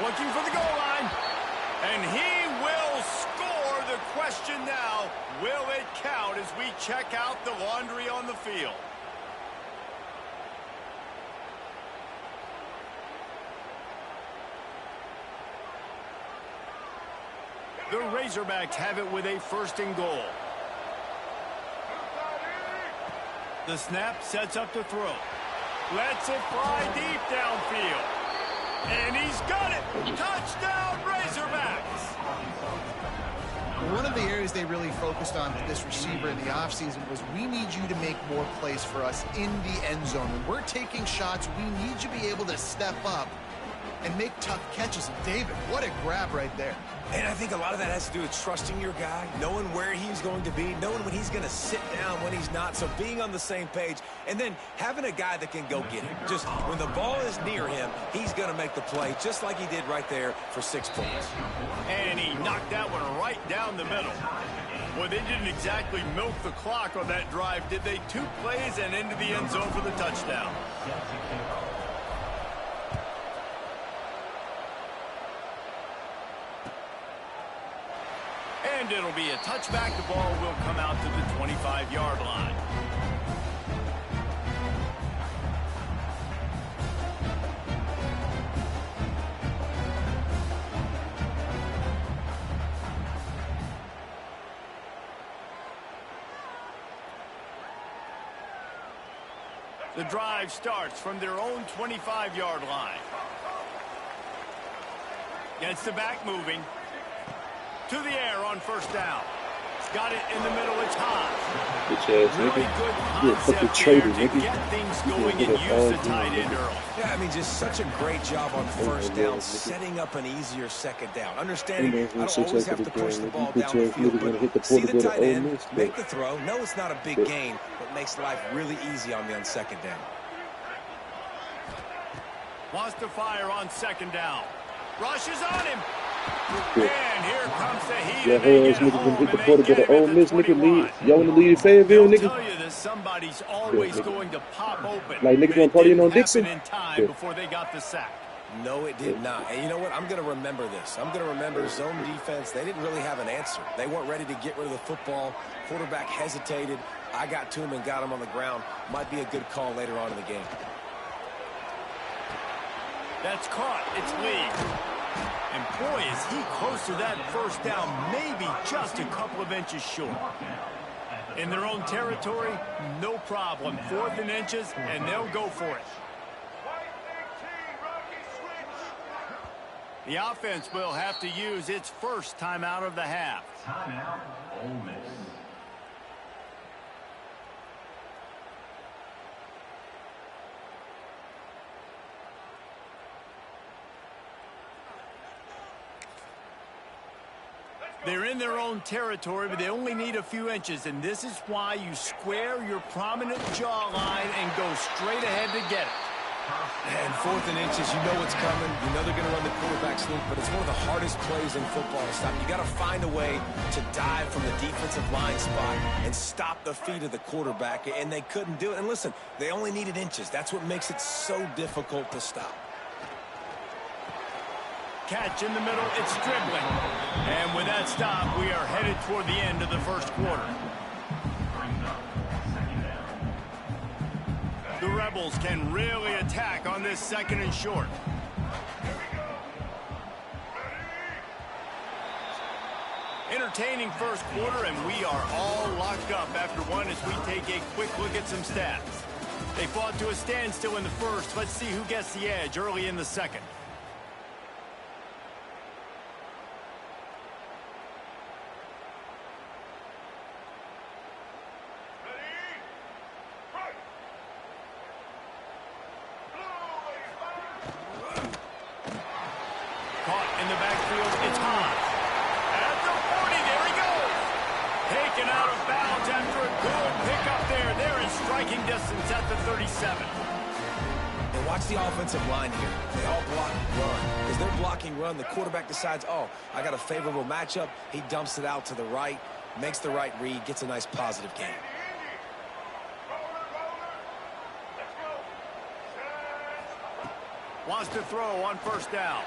Looking for the goal line. And he will score. The question now, will it count as we check out the laundry on the field? The Razorbacks have it with a first and goal. The snap sets up to throw. Lets it fly deep downfield. And he's got it. Touchdown, Razorbacks. One of the areas they really focused on with this receiver in the offseason was we need you to make more plays for us in the end zone. When we're taking shots, we need you to be able to step up and make tough catches. And David, what a grab right there. And I think a lot of that has to do with trusting your guy, knowing where he's going to be, knowing when he's going to sit down, when he's not. So being on the same page, and then having a guy that can go get it. Just when the ball is near him, he's going to make the play, just like he did right there for 6 points. And he knocked that one right down the middle. Well, they didn't exactly milk the clock on that drive, did they? 2 plays and into the end zone for the touchdown. And it'll be a touchback. The ball will come out to the 25-yard line. The drive starts from their own 25-yard line. Gets the back moving. To the air on first down. Got it in the middle. It's high. Bitch ass Really nigga. good You a fucking concept traitor, here to nigga. get things You going gonna and get a use the foul, tight end nigga. early. Yeah, I mean, just such a great job on first down, setting up an easier second down. Understanding I don't always have to push the ball down the field, but see the tight end, make the throw. No, it's not a big gain, but makes life really easy on me on second down. Wants to fire on second down. Rushes on him. And here comes the heat. Yeah, And they ass get niggas home hit the and quarter, they get get an him Ole at Miss the nigga 21. lead. Y'all want to lead in Fayetteville, They'll nigga? tell you that somebody's always nigga. going to pop open. Like niggas but want it partying didn't on Dixon? happen in time before they got the sack. No, it did not. And you know what? I'm going to remember this. I'm going to remember zone defense. They didn't really have an answer. They weren't ready to get rid of the football. Quarterback hesitated. I got to him and got him on the ground. Might be a good call later on in the game. That's caught. It's Lee. And boy, is he close to that first down, maybe just a couple of inches short. In their own territory, no problem. 4th and inches, and they'll go for it. The offense will have to use its first timeout of the half. Timeout, Ole Miss. They're in their own territory, but they only need a few inches, and this is why you square your prominent jawline and go straight ahead to get it. And 4th and inches, you know what's coming. You know they're going to run the quarterback sneak, but it's one of the hardest plays in football to stop. You got to find a way to dive from the defensive line spot and stop the feet of the quarterback, and they couldn't do it. And listen, they only needed inches. That's what makes it so difficult to stop. Catch in the middle, it's dribbling. And with that stop, we are headed toward the end of the first quarter. The Rebels can really attack on this 2nd and short. Entertaining first quarter, and we are all locked up after one as we take a quick look at some stats. They fought to a standstill in the first. Let's see who gets the edge early in the second. Caught in the backfield, it's Haas. At the 40, there he goes. Taken out of bounds after a good pickup there. They're in striking distance at the 37. And watch the offensive line here. They all block run. As they're blocking run, the quarterback decides, oh, I got a favorable matchup. He dumps it out to the right, makes the right read, gets a nice positive gain. Wants to throw on first down.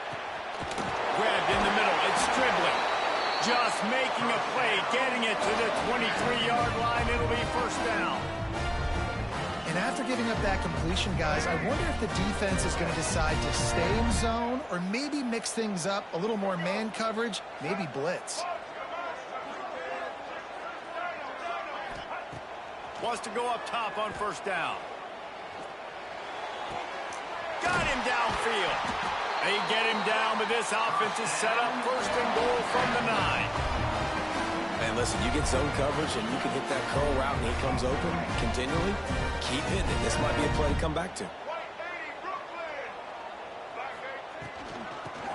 Grabbed in the middle. It's dribbling. Just making a play, getting it to the 23-yard line. It'll be first down. And after giving up that completion, guys, I wonder if the defense is going to decide to stay in zone or maybe mix things up, a little more man coverage, maybe blitz. Wants to go up top on first down. Got him downfield. They get him down, but this offense is set up 1st and goal from the 9. And listen, you get zone coverage and you can hit that curl route and he comes open continually. Keep hitting it. This might be a play to come back to.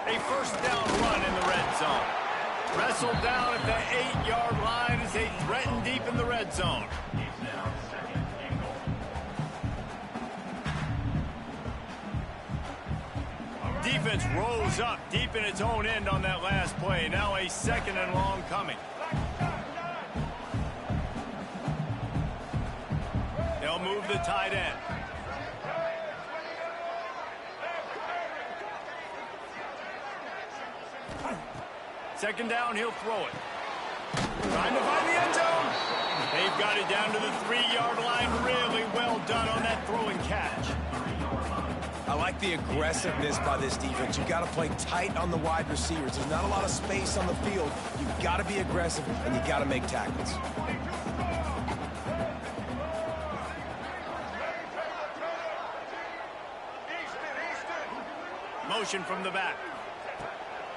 A first down run in the red zone. Wrestled down at the 8-yard line as they threaten deep in the red zone. Defense rose up deep in its own end on that last play. Now a 2nd and long coming. They'll move the tight end. Second down, he'll throw it. Trying to find the end zone. They've got it down to the 3-yard line. Really well done on that throwing catch. I like the aggressiveness by this defense. You've got to play tight on the wide receivers. There's not a lot of space on the field. You've got to be aggressive, and you've got to make tackles. Motion from the back.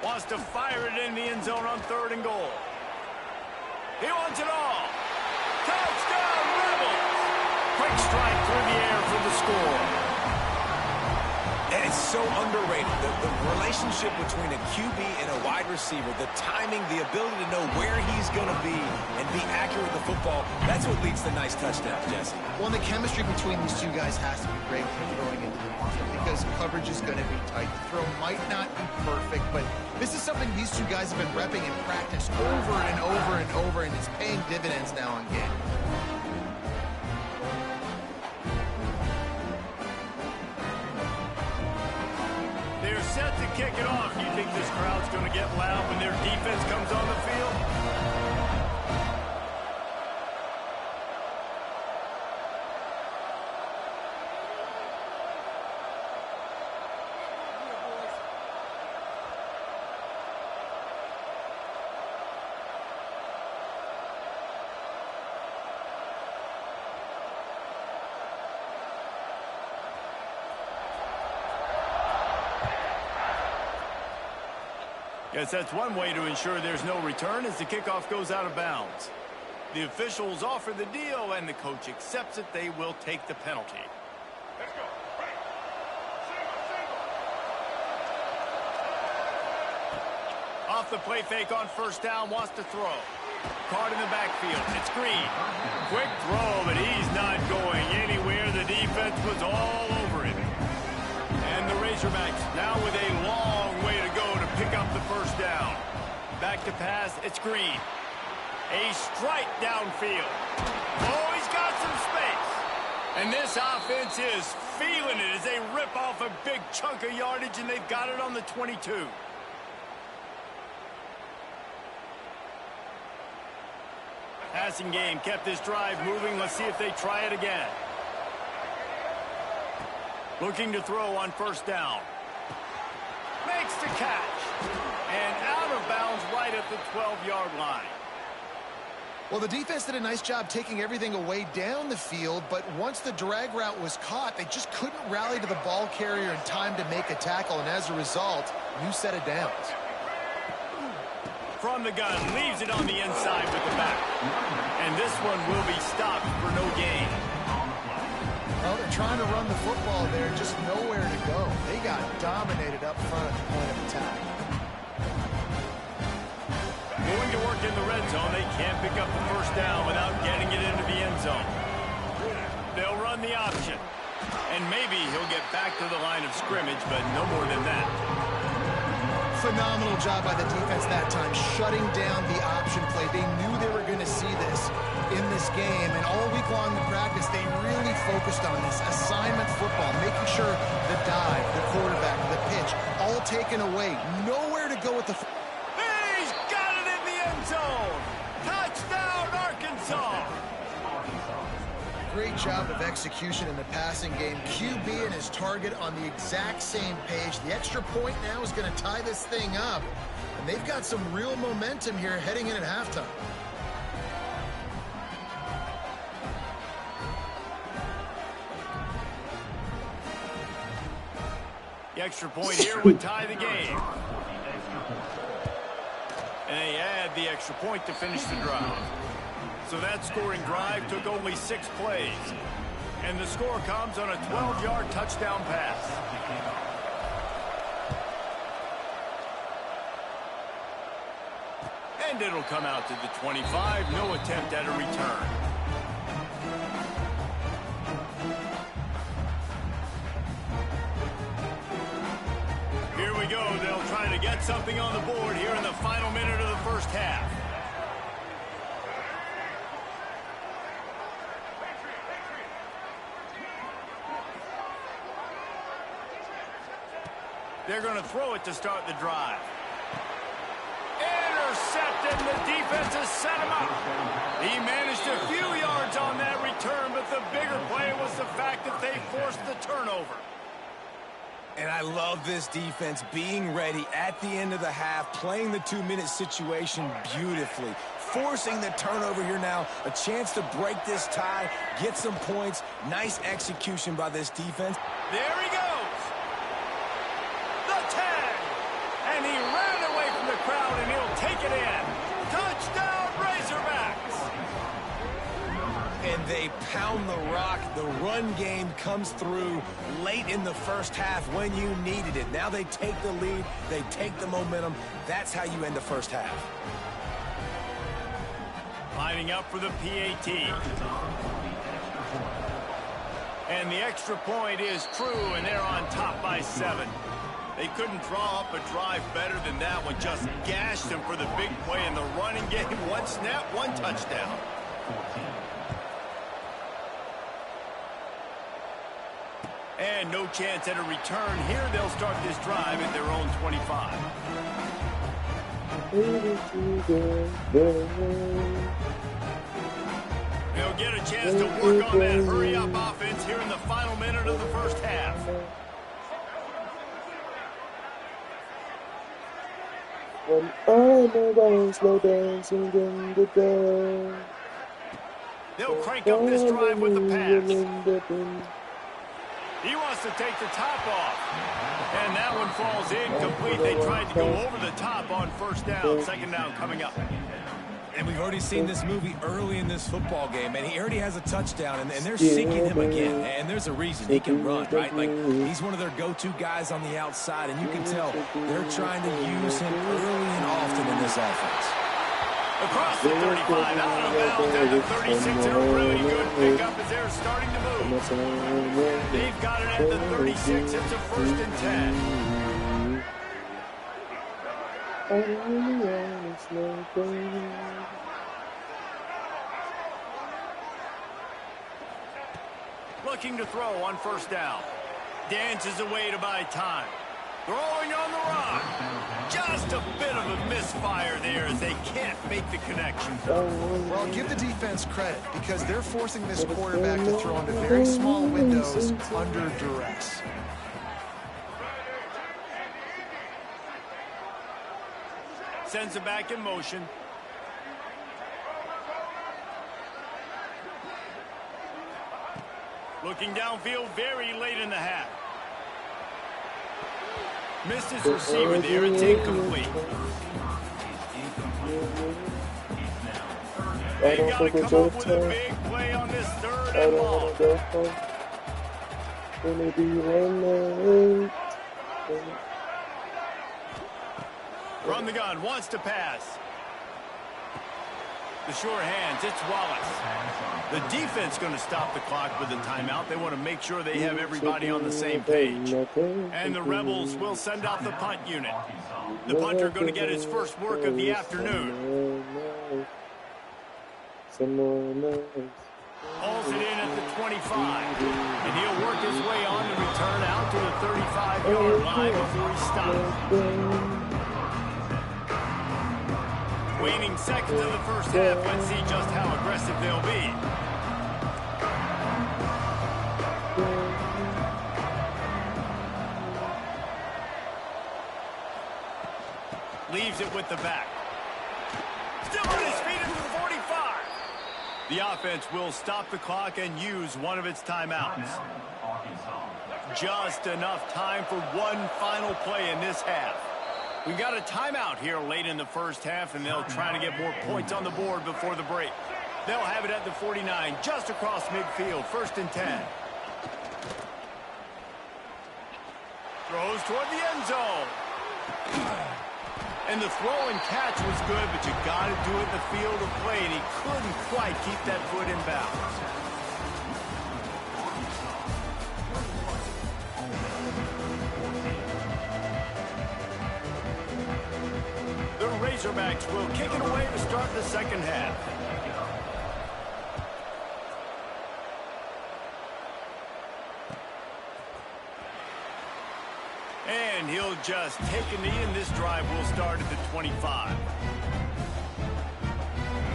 Wants to fire it in the end zone on 3rd and goal. He wants it all. Touchdown, Rebels! Quick strike through the air for the score. And it's so underrated. The relationship between a QB and a wide receiver, the timing, the ability to know where he's going to be, and and be accurate with the football. That's what leads to nice touchdowns, Jesse. Well, the chemistry between these two guys has to be great when you're throwing into the end zone because coverage is going to be tight. The throw might not be perfect, but this is something these two guys have been repping in practice over and over and over, and it's paying dividends now on game. They're set to kick it off. Do you think this crowd's going to get loud when their defense comes on the field? Yes, that's one way to ensure there's no return as the kickoff goes out of bounds. The officials offer the deal, and the coach accepts it. They will take the penalty. Let's go. Right. Single. Off the play fake on first down, wants to throw. Caught in the backfield. It's Green. Quick throw, but he's not going anywhere. The defense was all over him. And the Razorbacks now with a long way to go to pick up the first down. Back to pass, it's Green. A strike downfield. Oh, he's got some space. And this offense is feeling it as they rip off a big chunk of yardage, and they've got it on the 22. Passing game kept this drive moving. Let's see if they try it again. Looking to throw on first down. Makes the catch. And out of bounds right at the 12-yard line. Well, the defense did a nice job taking everything away down the field, but once the drag route was caught, they just couldn't rally to the ball carrier in time to make a tackle, and as a result, new set of downs. From the gun, leaves it on the inside with the back. And this one will be stopped for no gain. Well, they're trying to run the football there, just nowhere to go. They got dominated up front at the point of attack. Going to work in the red zone. They can't pick up the first down without getting it into the end zone. They'll run the option. And maybe he'll get back to the line of scrimmage, but no more than that. Phenomenal job by the defense that time, shutting down the option play. They knew they were going to see this in this game, and all week long in practice, they really focused on this assignment football, making sure the dive, the quarterback, the pitch, all taken away. Nowhere to go with the... He's got it in the end zone! Touchdown, Arkansas! Great job of execution in the passing game. QB and his target on the exact same page. The extra point now is going to tie this thing up. And they've got some real momentum here heading in at halftime. The extra point here would tie the game. And they add the extra point to finish the drive. So that scoring drive took only 6 plays. And the score comes on a 12-yard touchdown pass. And it'll come out to the 25. No attempt at a return. Here we go. They'll try to get something on the board here in the final minute of the first half. They're going to throw it to start the drive. Intercepted. The defense has set him up. He managed a few yards on that return, but the bigger play was the fact that they forced the turnover. And I love this defense being ready at the end of the half, playing the 2-minute situation beautifully, forcing the turnover here now, a chance to break this tie, get some points. Nice execution by this defense. There he goes. The tag. And he ran away from the crowd, and he'll take it in. Touchdown, Razorbacks. And they pound the rock. The run game comes through late in the first half when you needed it. Now they take the lead. They take the momentum. That's how you end the first half. Lining up for the PAT. And the extra point is true, and they're on top by 7. They couldn't draw up a drive better than that one. Just gashed them for the big play in the running game. One snap, one touchdown. And no chance at a return here. They'll start this drive at their own 25. They'll get a chance to work on that hurry-up offense here in the final minute of the first half. When all the boys slow dancing in the dark. They'll crank up this drive with the pass. He wants to take the top off. And that one falls incomplete. They tried to go over the top on first down. Second down coming up. And we've already seen this movie early in this football game, and he already has a touchdown, and they're seeking him again. And there's a reason he can run, right? Like, he's one of their go-to guys on the outside, and you can tell they're trying to use him early and often in this offense. Across the 35, out of bounds at the 36, and a really good pickup as they're starting to move. They've got it at the 36. It's a 1st and 10. Looking to throw on first down. Dances away to buy time. Throwing on the run. Just a bit of a misfire there as they can't make the connection. Well, give the defense credit because they're forcing this quarterback to throw into very small windows under duress. Sends it back in motion. Looking downfield very late in the half. Missed his receiver there. It's incomplete. They got to come up with a big play on this 3rd and long. Run the gun, wants to pass. The sure hands, it's Wallace. The defense going to stop the clock with a timeout. They want to make sure they have everybody on the same page. And the Rebels will send out the punt unit. The punter going to get his first work of the afternoon. Hauls it in at the 25. And he'll work his way on the return out to the 35-yard line before he stops. Waning seconds of the first half. Let's see just how aggressive they'll be. Leaves it with the back. Still on his feet at the 45. The offense will stop the clock and use one of its timeouts. Just enough time for one final play in this half. We've got a timeout here late in the first half, and they'll try to get more points on the board before the break. They'll have it at the 49, just across midfield, 1st and 10. Throws toward the end zone. And the throw and catch was good, but you got to do it in the field of play, and he couldn't quite keep that foot in bounds. The Razorbacks will kick it away to start the second half. And he'll just take a knee, and this drive will start at the 25.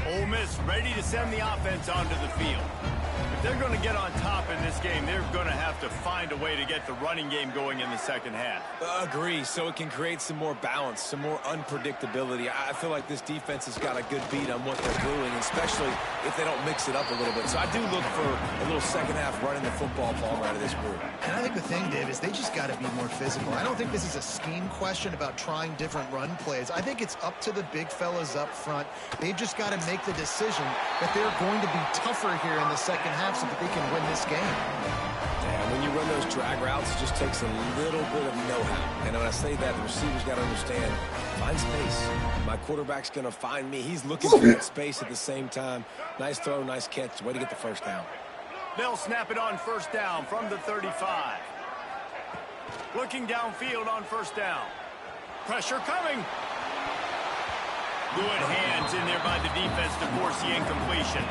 Ole Miss ready to send the offense onto the field. If they're going to get on top in this game, they're going to have to find a way to get the running game going in the second half. Agree, so it can create some more balance, some more unpredictability. I feel like this defense has got a good beat on what they're doing, especially if they don't mix it up a little bit. So I do look for a little second half running the football ball out of this group. And I think the thing, Dave, is they just got to be more physical. I don't think this is a scheme question about trying different run plays. I think it's up to the big fellas up front. They've just got to make the decision that they're going to be tougher here in the second half so that they can win this game. Yeah, When you run those drag routes, it just takes a little bit of know-how. And when I say that, the receiver's got to understand, find space. My quarterback's going to find me. He's looking for that space at the same time. Nice throw, nice catch. Way to get the first down. They'll snap it on first down from the 35. Looking downfield on first down. Pressure coming. Good hands in there by the defense to force the incompletion.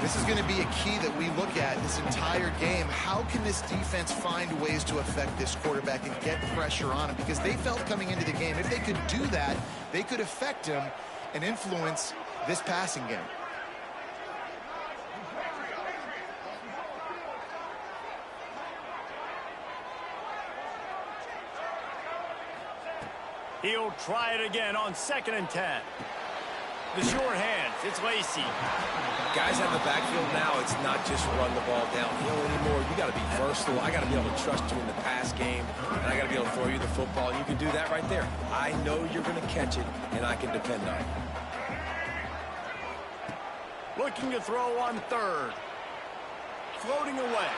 This is going to be a key that we look at this entire game. How can this defense find ways to affect this quarterback and get pressure on him? Because they felt coming into the game, if they could do that, they could affect him and influence this passing game. He'll try it again on 2nd and 10. The short hands, it's Lacy. Guys have the backfield now. It's not just run the ball downhill anymore. You got to be versatile. I got to be able to trust you in the pass game, and I got to be able to throw you the football. And you can do that right there. I know you're going to catch it, and I can depend on it. Looking to throw on 3rd. Floating away.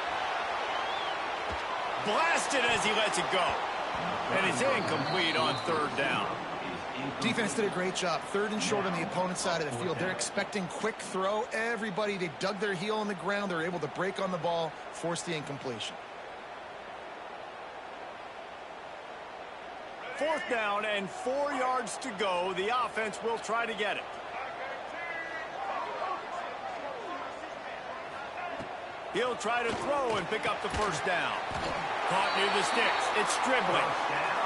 Blasted as he lets it go. And it's incomplete on 3rd down. Defense did a great job. 3rd and short on the opponent's side of the field. They're expecting quick throw. Everybody, they dug their heel on the ground. They're able to break on the ball, force the incompletion. 4th down and 4 yards to go. The offense will try to get it. He'll try to throw and pick up the first down. Caught near the sticks. It's dribbling.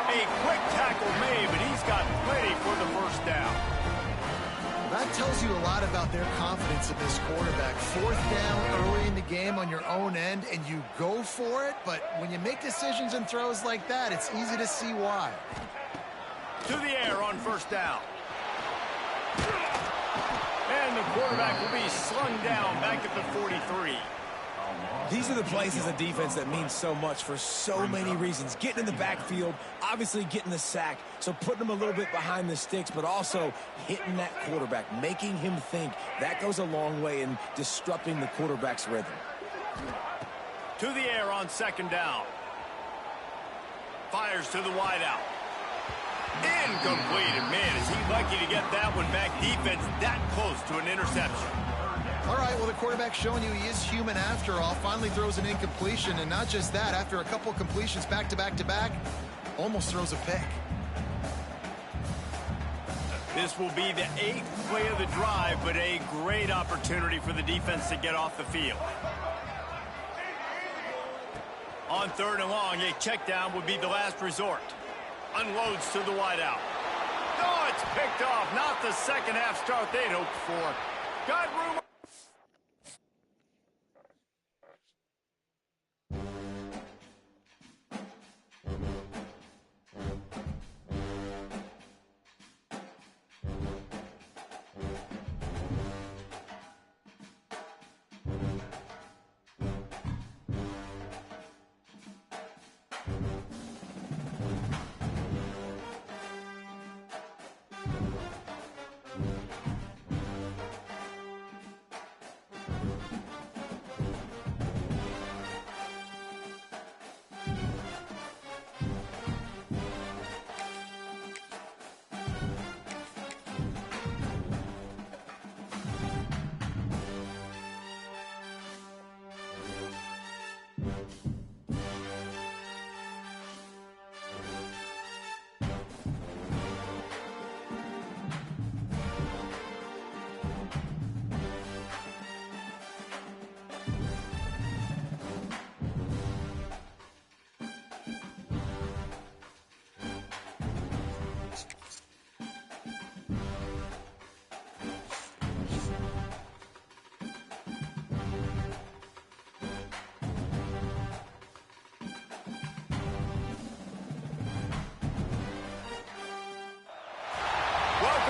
A quick tackle made, but he's got plenty for the first down. That tells you a lot about their confidence in this quarterback. 4th down early in the game on your own end, and you go for it. But when you make decisions and throws like that, it's easy to see why. To the air on first down. And the quarterback will be slung down back at the 43. These are the plays as a defense that mean so much for so many reasons. Getting in the backfield, obviously getting the sack, so putting them a little bit behind the sticks, but also hitting that quarterback, making him think. That goes a long way in disrupting the quarterback's rhythm. To the air on 2nd down. Fires to the wideout. Incomplete, and man, is he lucky to get that one back. Defense that close to an interception. All right, well, the quarterback's showing you he is human after all. Finally throws an incompletion, and not just that, after a couple completions back to back to back, almost throws a pick. This will be the 8th play of the drive, but a great opportunity for the defense to get off the field. On 3rd and long, a check down would be the last resort. Unloads to the wideout. Oh, it's picked off. Not the second half start they'd hoped for. Got room.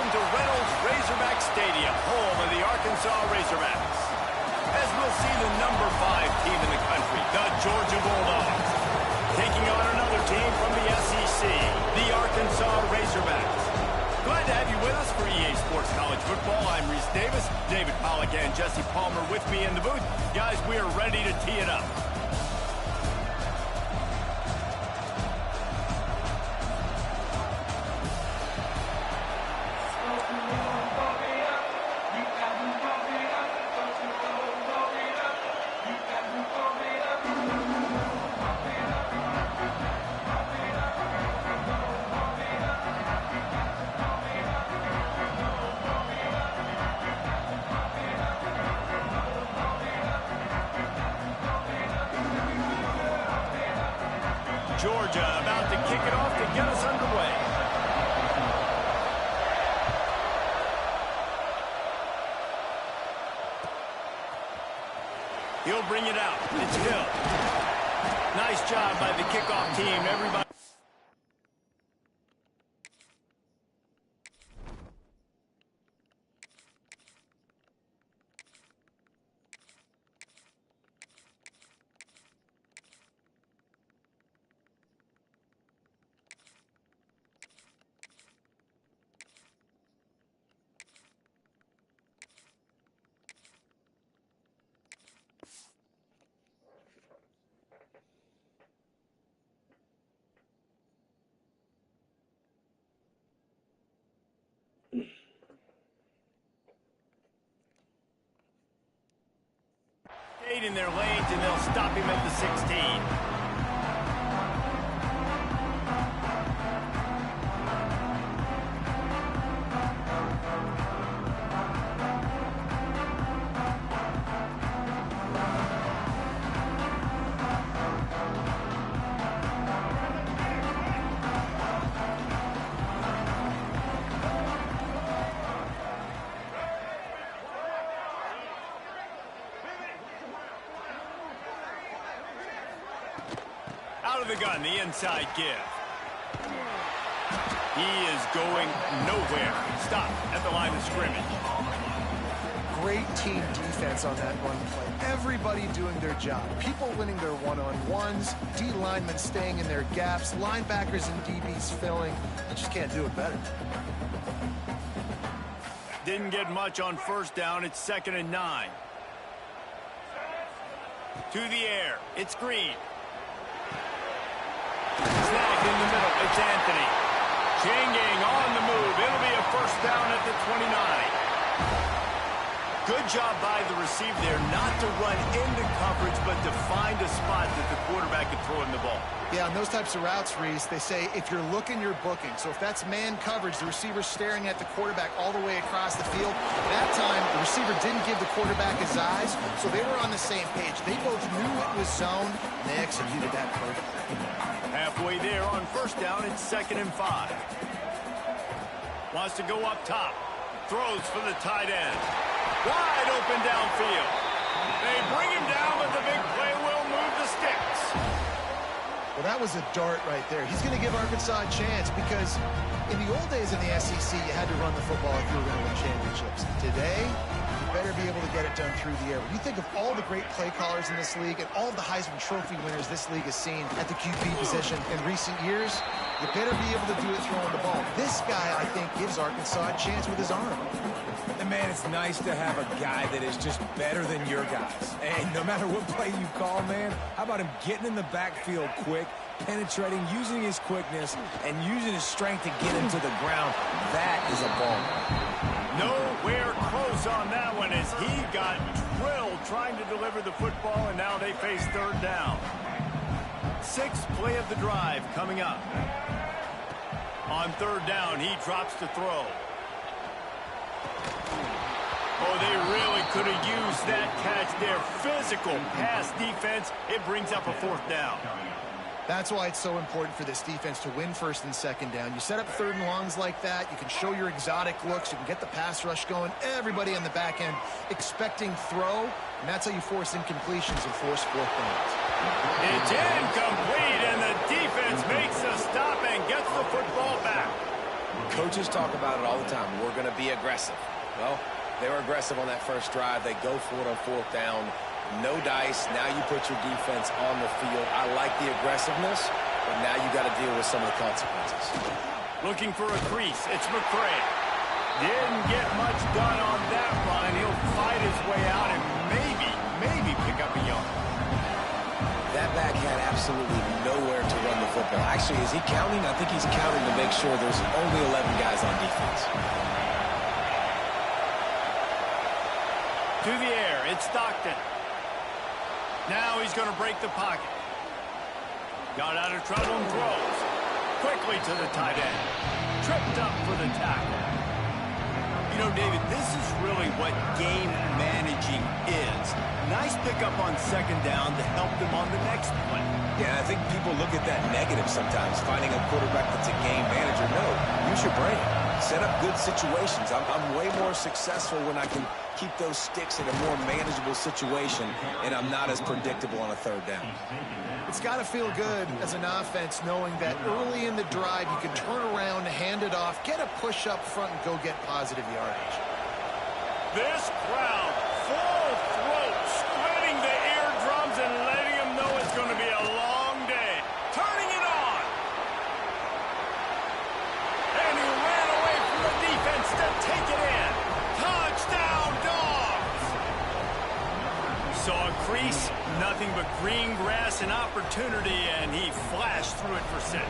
To Reynolds Razorback Stadium, home of the Arkansas Razorbacks. As we'll see the number 5 team in the country, the Georgia Bulldogs, taking on another team from the SEC, the Arkansas Razorbacks. Glad to have you with us for EA Sports College Football. I'm Reese Davis, David Pollack and Jesse Palmer with me in the booth. Guys, we are ready to tee it up. Georgia about to kick it off to get us underway. He'll bring it out. It's Hill. Nice job by the kickoff team. Everybody. Stayed in their lanes, and they'll stop him at the 16. Out of the gun, the inside give. He is going nowhere. Stop at the line of scrimmage. Great team defense on that run play. Everybody doing their job. People winning their one-on-ones, D linemen staying in their gaps, linebackers and DBs filling. I just can't do it better. Didn't get much on first down. It's 2nd and 9. To the air. It's Green. Snagged in the middle. It's Anthony. Changing on the move. It'll be a first down at the 29. Good job by the receiver there not to run into coverage, but to find a spot that the quarterback can throw in the ball. Yeah, on those types of routes, Reese, they say if you're looking, you're booking. So if that's man coverage, the receiver's staring at the quarterback all the way across the field. That time, the receiver didn't give the quarterback his eyes, so they were on the same page. They both knew it was zone, and they executed that perfectly. Halfway there on first down, it's 2nd and 5. Wants to go up top. Throws for the tight end. Wide open downfield. They bring him down, but the big play will move the sticks. Well, that was a dart right there. He's going to give Arkansas a chance because in the old days in the SEC, you had to run the football if you were going to win championships. Today, you better be able to get it done through the air. When you think of all the great play callers in this league and all of the Heisman Trophy winners this league has seen at the QB position in recent years, you better be able to do it throwing the ball. This guy, I think, gives Arkansas a chance with his arm. And, man, it's nice to have a guy that is just better than your guys. And no matter what play you call, man, how about him getting in the backfield quick, penetrating, using his quickness, and using his strength to get him to the ground? That is a ball. Nowhere close on that one as he got drilled trying to deliver the football, and now they face 3rd down. 6th play of the drive coming up. On 3rd down, he drops to throw. Oh, they really could have used that catch there. Physical pass defense. It brings up a 4th down. That's why it's so important for this defense to win 1st and 2nd down. You set up 3rd and longs like that. You can show your exotic looks. You can get the pass rush going. Everybody on the back end expecting throw, and that's how you force incompletions and force 4th downs. It's incomplete, and the defense makes a stop and gets the football back. Coaches talk about it all the time. We're going to be aggressive. Well, they were aggressive on that first drive. They go for it on 4th down. No dice. Now you put your defense on the field. I like the aggressiveness, but now you got to deal with some of the consequences. Looking for a crease. It's McCray. Didn't get much done on that run. He'll fight his way out and maybe pick up a yard. That back had absolutely nowhere to run the football. Actually, is he counting? I think he's counting to make sure there's only 11 guys on defense. To the air, it's Stockton. Now he's going to break the pocket. Got out of trouble and throws. Quickly to the tight end. Tripped up for the tackle. You know, David, this is really what game managing is. Nice pick pickup on second down to help them on the next play. Yeah, I think people look at that negative sometimes, finding a quarterback that's a game manager. No, use your brain. Set up good situations. I'm way more successful when I can keep those sticks in a more manageable situation, and I'm not as predictable on a third down. It's got to feel good as an offense knowing that early in the drive you can turn around, hand it off, get a push up front, and go get positive yardage. This crowd, full throat, splitting the eardrums and letting them know it's going to be a long day. Turning it on. And he ran away from the defense to take it in. Touchdown, Dogs! Saw a crease, nothing but green grass and opportunity, and he flashed through it for 6.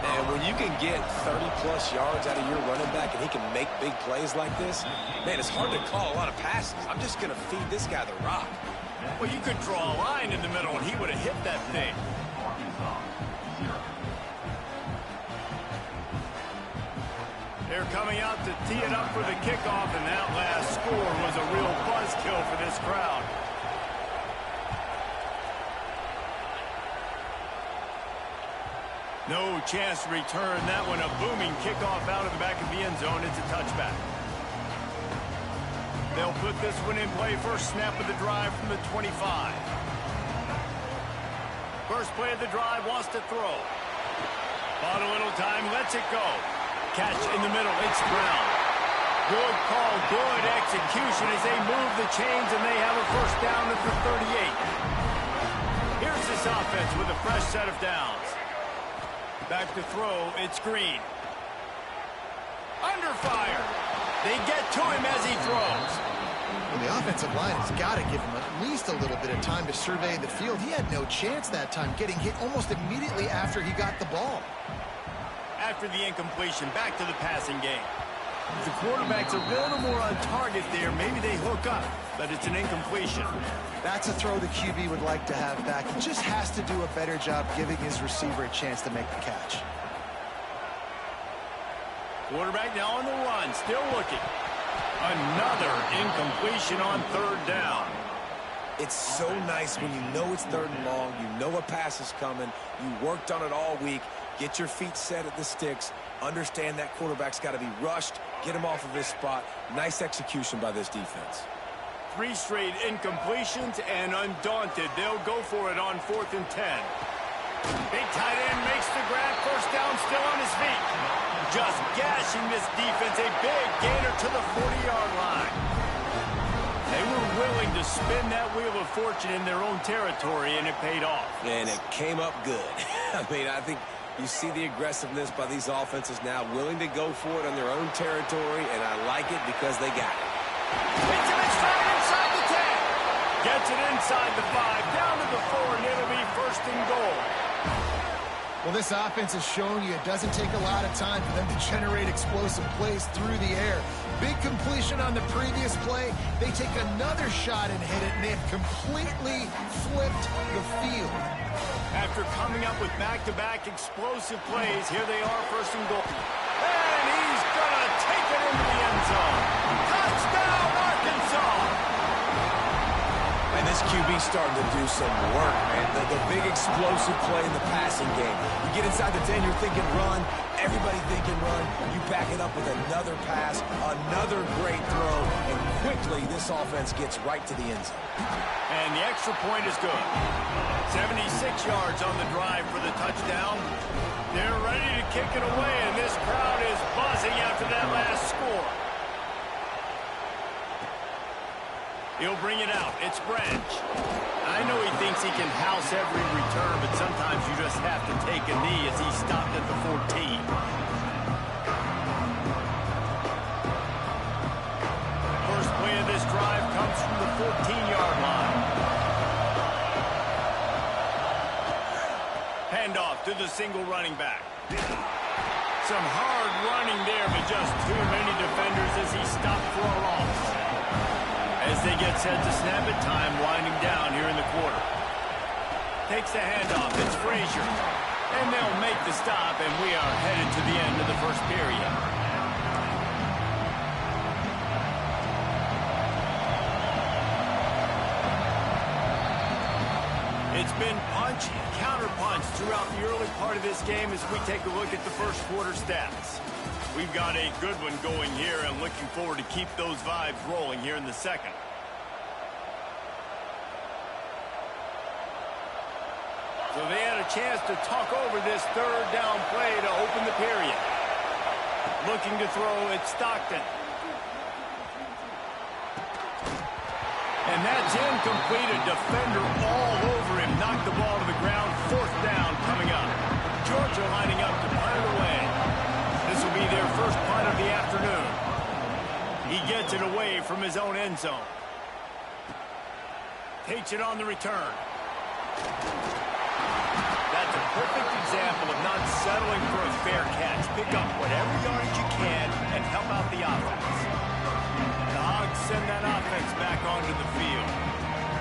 And when you can get 30-plus yards out of your running back and he can make big plays like this, man, it's hard to call a lot of passes. I'm just going to feed this guy the rock. Well, you could draw a line in the middle, and he would have hit that thing. They're coming out to tee it up for the kickoff, and that last score was a real buzzkill for this crowd. No chance to return that one. A booming kickoff out of the back of the end zone. It's a touchback. They'll put this one in play. First snap of the drive from the 25. First play of the drive, wants to throw. Bought a little time, lets it go. Catch in the middle, it's Brown. Good call, good execution as they move the chains, and they have a first down at the 38. Here's this offense with a fresh set of downs. Back to throw, it's Green. Under fire. They get to him as he throws. Well, the offensive line has got to give him at least a little bit of time to survey the field. He had no chance that time, getting hit almost immediately after he got the ball. After the incompletion, back to the passing game. The quarterback's a little more on target there. Maybe they hook up, but it's an incompletion. That's a throw the QB would like to have back. He just has to do a better job giving his receiver a chance to make the catch. Quarterback now on the run, still looking. Another incompletion on third down. It's so nice when you know it's third and long, you know a pass is coming, you worked on it all week, get your feet set at the sticks, understand that quarterback's got to be rushed, get him off of his spot. Nice execution by this defense. 3 straight incompletions, and undaunted, they'll go for it on 4th and 10. Big tight end makes the grab, first down, still on his feet. Just gashing this defense, a big gainer to the 40-yard line. They were willing to spin that wheel of fortune in their own territory, and it paid off. And it came up good. I mean, I think you see the aggressiveness by these offenses now, willing to go for it on their own territory, and I like it because they got it. Hits him in stride inside the 10. Gets it inside the 5, down to the 4, and it'll be first and goal. Well, this offense has shown you it doesn't take a lot of time for them to generate explosive plays through the air. Big completion on the previous play. They take another shot and hit it, and they have completely flipped the field. After coming up with back-to-back explosive plays, here they are, first and goal. And he's going to take it into the end zone. Touchdown, Arkansas! And this QB's starting to do some work, man. The big explosive play in the passing game. You get inside the 10, you're thinking run. Everybody thinking run. You back it up with another pass, another great throw, and quickly this offense gets right to the end zone. And the extra point is good. 76 yards on the drive for the touchdown. They're ready to kick it away, and this crowd is buzzing after that last score. He'll bring it out. It's Branch. I know he thinks he can house every return, but sometimes you just have to take a knee as he stopped at the 14. First play of this drive comes from the 14-yard line. Handoff to the single running back. Some hard running there, but just too many defenders as he stopped for a loss. As they get set to snap it, time winding down here in the quarter. Takes the handoff, it's Frazier. And they'll make the stop, and we are headed to the end of the first period. It's been punch, counter-punch throughout the early part of this game as we take a look at the first quarter stats. We've got a good one going here and looking forward to keep those vibes rolling here in the second. So they had a chance to talk over this third down play to open the period. Looking to throw, it's Stockton. And that's incomplete. A defender all over him. Knocked the ball to the ground. Fourth down coming up. Georgia lining up to punt it away. This will be their first punt of the afternoon. He gets it away from his own end zone. Takes it on the return. That's a perfect example of not settling for a fair catch. Pick up whatever yardage you can and help out the offense. The Hogs send that offense back onto the field.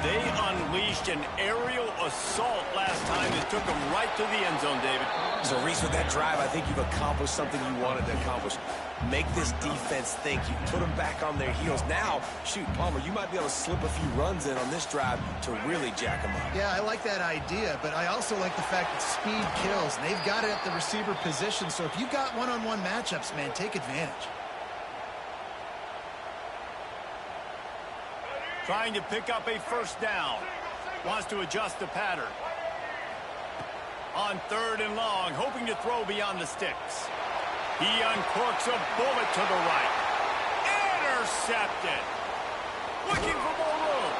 They unleashed an aerial assault last time that took them right to the end zone, David. So, Reese, with that drive, I think you've accomplished something you wanted to accomplish. Make this defense think. You put them back on their heels. Now, shoot, Palmer, you might be able to slip a few runs in on this drive to really jack them up. Yeah, I like that idea, but I also like the fact that speed kills. And they've got it at the receiver position, so if you've got one-on-one matchups, man, take advantage. Trying to pick up a first down. Wants to adjust the pattern. On third and long, hoping to throw beyond the sticks. He uncorks a bullet to the right. Intercepted. Looking for more room.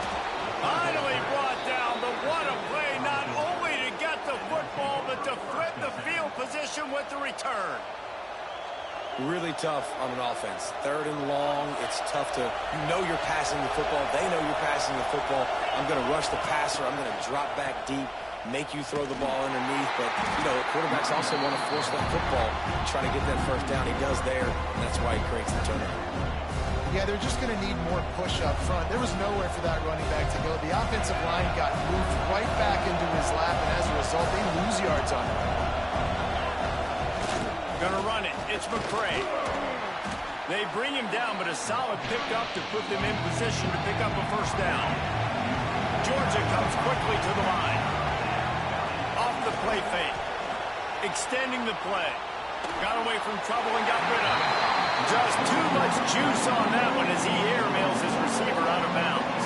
Finally brought down, but what a play, not only to get the football, but to flip the field position with the return. Really tough on an offense. Third and long, it's tough to, you're passing the football. They know you're passing the football. I'm going to rush the passer. I'm going to drop back deep, make you throw the ball underneath. But, quarterbacks also want to force that football, try to get that first down. He does there, and that's why he creates the turnover. Yeah, they're just going to need more push up front. There was nowhere for that running back to go. The offensive line got moved right back into his lap, and as a result, they lose yards on him. Gonna run it. It's McCray. They bring him down, but a solid pickup to put them in position to pick up a first down. Georgia comes quickly to the line. Off the play fake. Extending the play. Got away from trouble and got rid of it. Just too much juice on that one as he airmails his receiver out of bounds.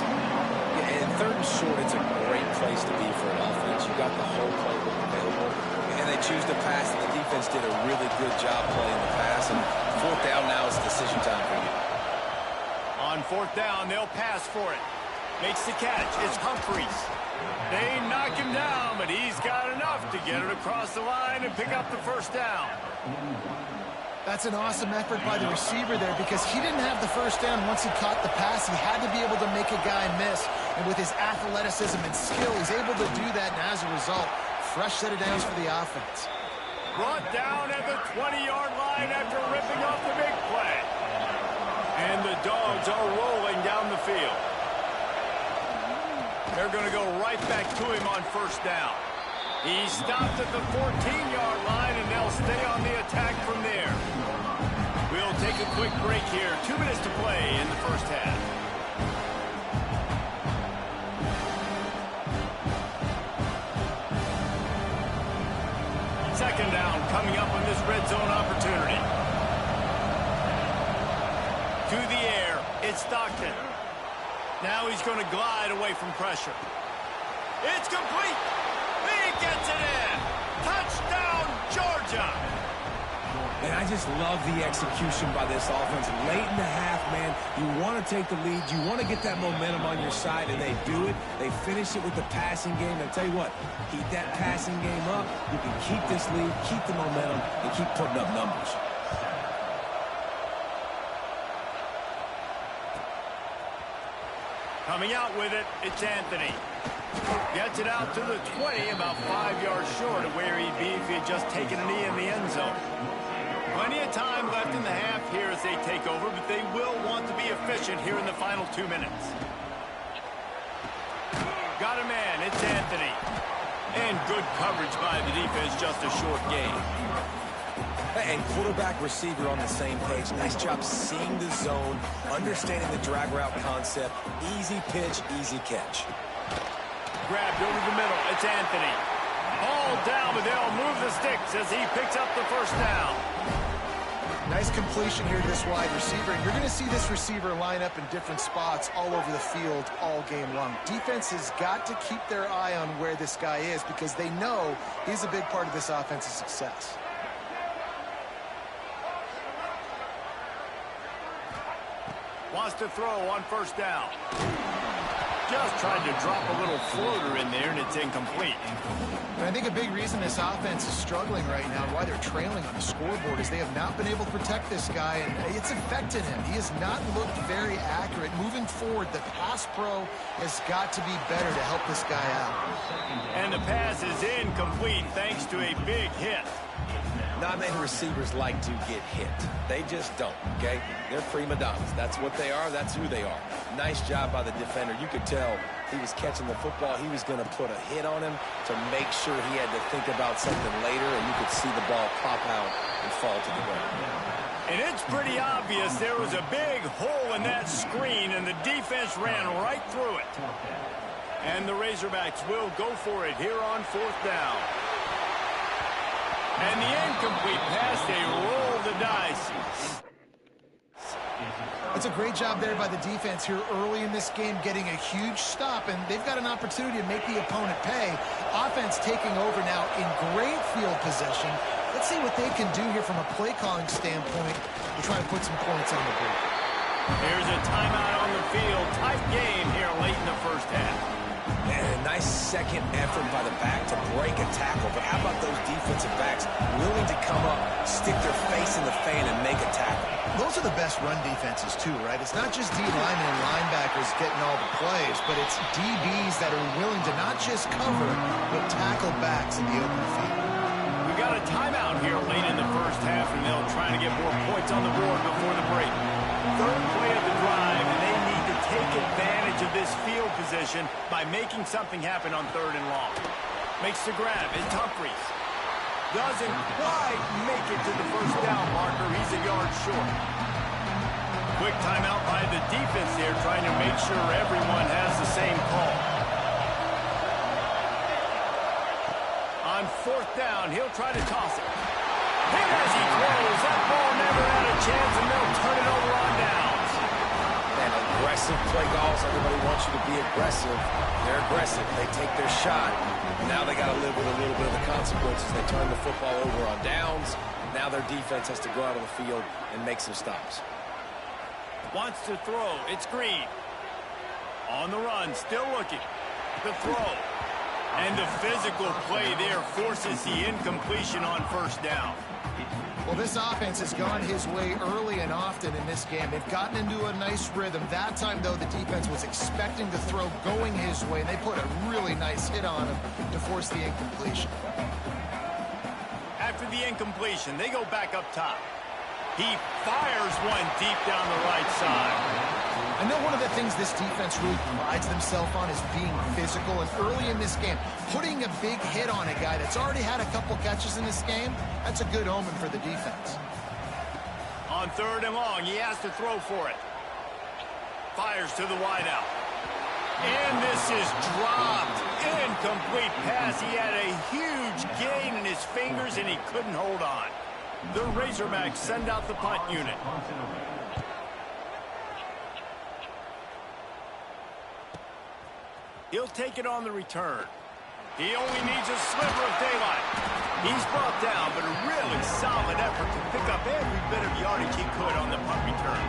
Yeah, and third and short, it's a great place to be for an offense. You got the whole playbook available. And they choose to pass, and the defense did a really good job playing the pass. And fourth down now is decision time for you. On fourth down, they'll pass for it. Makes the catch. It's Humphries. They knock him down, but he's got enough to get it across the line and pick up the first down. That's an awesome effort by the receiver there because he didn't have the first down once he caught the pass. He had to be able to make a guy miss. And with his athleticism and skill, he's able to do that. And as a result, fresh set of downs for the offense. Brought down at the 20-yard line after ripping off the big play. And the Dogs are rolling down the field. They're going to go right back to him on first down. He stopped at the 14-yard line, and they'll stay on the attack from there. We'll take a quick break here. 2 minutes to play in the first half. Second down coming up on this red zone opportunity. To the air, it's Stockton. Now he's going to glide away from pressure. It's complete. He gets it in. Touchdown, Georgia. And I just love the execution by this offense. Late in the half, man, you want to take the lead. You want to get that momentum on your side, and they do it. They finish it with the passing game. And I'll tell you what, keep that passing game up. You can keep this lead, keep the momentum, and keep putting up numbers. Coming out with it, it's Anthony. Gets it out to the 20, about 5 yards short of where he'd be if he had just taken a knee in the end zone. Plenty of time left in the half here as they take over, but they will want to be efficient here in the final 2 minutes. Got a man, it's Anthony. And good coverage by the defense, just a short gain. And quarterback receiver on the same page. Nice job seeing the zone, understanding the drag route concept. Easy pitch, easy catch. grabbed over the middle. It's Anthony. Ball down, but they'll move the sticks as he picks up the first down. Nice completion here to this wide receiver. And you're going to see this receiver line up in different spots all over the field all game long. Defense has got to keep their eye on where this guy is because they know he's a big part of this offense's success. Wants to throw on first down. Just tried to drop a little floater in there, and it's incomplete. And I think a big reason this offense is struggling right now and why they're trailing on the scoreboard is they have not been able to protect this guy, and it's affected him. He has not looked very accurate. Moving forward, the pass pro has got to be better to help this guy out. And the pass is incomplete thanks to a big hit. Not many receivers like to get hit. They just don't, okay? They're prima donnas. That's what they are. That's who they are. Nice job by the defender. You could tell he was catching the football. He was going to put a hit on him to make sure he had to think about something later, and you could see the ball pop out and fall to the ground. And it's pretty obvious there was a big hole in that screen, and the defense ran right through it. And the Razorbacks will go for it here on fourth down. And the incomplete pass, they roll the dice. It's a great job there by the defense here early in this game, getting a huge stop, and they've got an opportunity to make the opponent pay. Offense taking over now in great field possession. Let's see what they can do here from a play calling standpoint to try to put some points on the board. Here's a timeout on the field. Tight game here late in the first half. And a nice second effort by the back to break a tackle. But how about those defensive backs willing to come up, stick their face in the fan, and make a tackle? Those are the best run defenses, too, right? It's not just D linemen and linebackers getting all the plays, but it's DBs that are willing to not just cover, but tackle backs in the open field. We got a timeout here late in the first half, and they'll try to get more points on the board before the break. Third play of the drive, and they need to take advantage of this field position by making something happen on third and long. Makes the grab. It's Humphries. Doesn't quite make it to the first down marker. He's a yard short. Quick timeout by the defense there, trying to make sure everyone has the same call. On fourth down, he'll try to toss it. And as he throws, that ball never had a chance, and they'll turn it over on downs. And aggressive play calls. Everybody wants you to be aggressive. They're aggressive. They take their shot. Now they got to live with a little bit of the consequences. They turn the football over on downs. Now their defense has to go out on the field and make some stops. Wants to throw. It's Green. On the run, still looking. The throw. And the physical play there forces the incompletion on first down. Well, this offense has gone his way early and often in this game. They've gotten into a nice rhythm. That time, though, the defense was expecting the throw going his way, and they put a really nice hit on him to force the incompletion. After the incompletion, they go back up top. He fires one deep down the right side. I know one of the things this defense really prides themselves on is being physical, and early in this game, putting a big hit on a guy that's already had a couple catches in this game, that's a good omen for the defense. On third and long, he has to throw for it. Fires to the wideout. And this is dropped. Incomplete pass. He had a huge gain in his fingers, and he couldn't hold on. The Razorbacks send out the punt unit. He'll take it on the return. He only needs a sliver of daylight. He's brought down, but a really solid effort to pick up every bit of yardage he could on the punt return.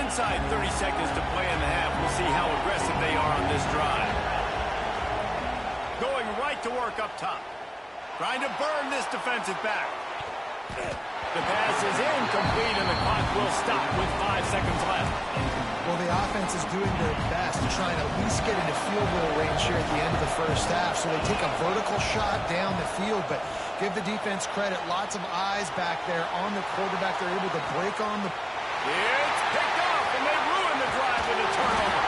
Inside 30 seconds to play in the half. We'll see how aggressive they are on this drive. Going right to work up top. Trying to burn this defensive back. The pass is incomplete, and the clock will stop with 5 seconds left. Well, the offense is doing their best to try and at least get into field goal range here at the end of the first half. So they take a vertical shot down the field, but give the defense credit. Lots of eyes back there on the quarterback. They're able to break on the... It's picked off, and they ruin the drive with a turnover.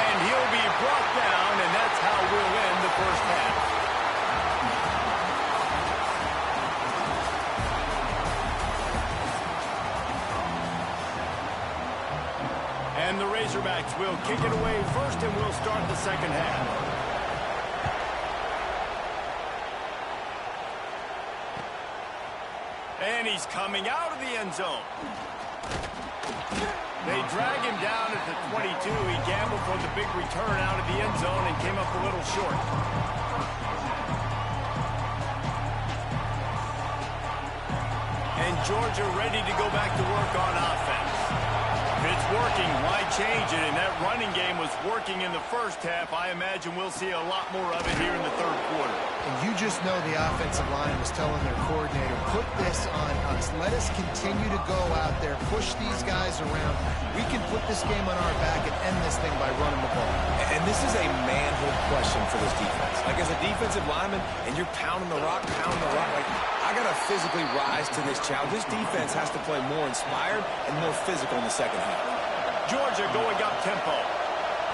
And he'll be brought down, and that's how we'll end the first half. And the Razorbacks will kick it away first, and we'll start the second half. And he's coming out of the end zone. They drag him down at the 22. He gambled for the big return out of the end zone and came up a little short. And Georgia ready to go back to work on offense. If it's working, why change it? And that running game was working in the first half. I imagine we'll see a lot more of it here in the third quarter. And you just know the offensive line was telling their coordinator, put this on us. Let us continue to go out there, push these guys around. We can put this game on our back and end this thing by running the ball. And this is a manhood question for this defense. Like, as a defensive lineman, and you're pounding the rock, like, I got to physically rise to this challenge. This defense has to play more inspired and more physical in the second half. Georgia going up tempo.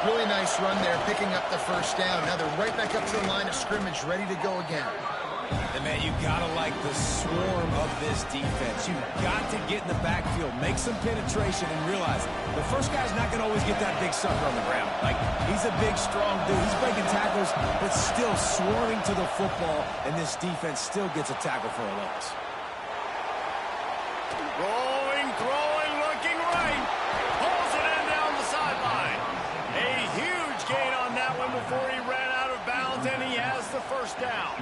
Really nice run there, picking up the first down. Now they're right back up to the line of scrimmage, ready to go again. And, man, you got to like the swarm of this defense. You've got to get in the backfield, make some penetration, and realize the first guy's not going to always get that big sucker on the ground. Like, he's a big, strong dude. He's breaking tackles, but still swarming to the football, and this defense still gets a tackle for a loss. Rolling, throwing, looking right. Pulls it in down the sideline. A huge gain on that one before he ran out of bounds, and he has the first down.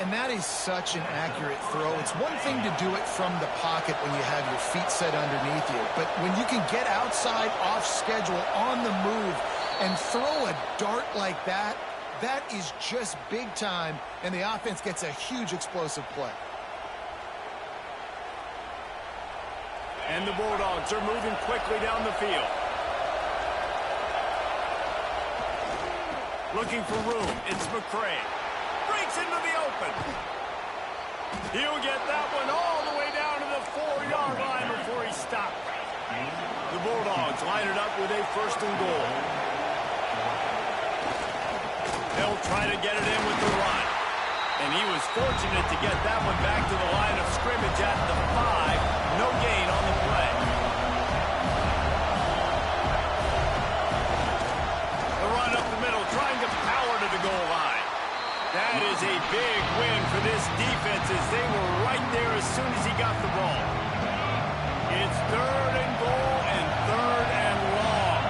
And that is such an accurate throw. It's one thing to do it from the pocket when you have your feet set underneath you, but when you can get outside, off schedule, on the move, and throw a dart like that, that is just big time, and the offense gets a huge explosive play. And the Bulldogs are moving quickly down the field. Looking for room. It's McCray. Breaks into the open. He'll get that one all the way down to the 4-yard line before he stopped. The Bulldogs line it up with a first and goal. They'll try to get it in with the run. And he was fortunate to get that one back to the line of scrimmage at the 5. No gain on the play. The run up the middle, trying to power to the goal line. That is a big win for this defense as they were right there as soon as he got the ball. It's third and goal and third and long.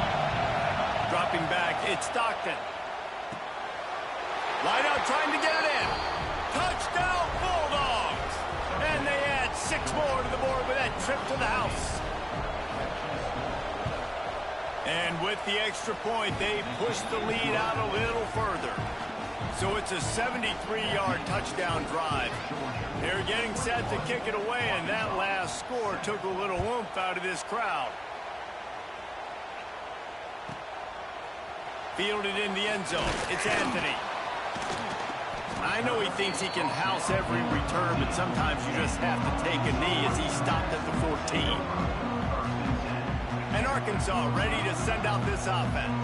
Dropping back, it's Stockton. Line out trying to get it in. Touchdown Bulldogs! And they add 6 more to the board with that trip to the house. And with the extra point, they push the lead out a little further. So it's a 73-yard touchdown drive. They're getting set to kick it away, and that last score took a little oomph out of this crowd. Fielded in the end zone. It's Anthony. I know he thinks he can house every return, but sometimes you just have to take a knee as he stopped at the 14. And Arkansas ready to send out this offense.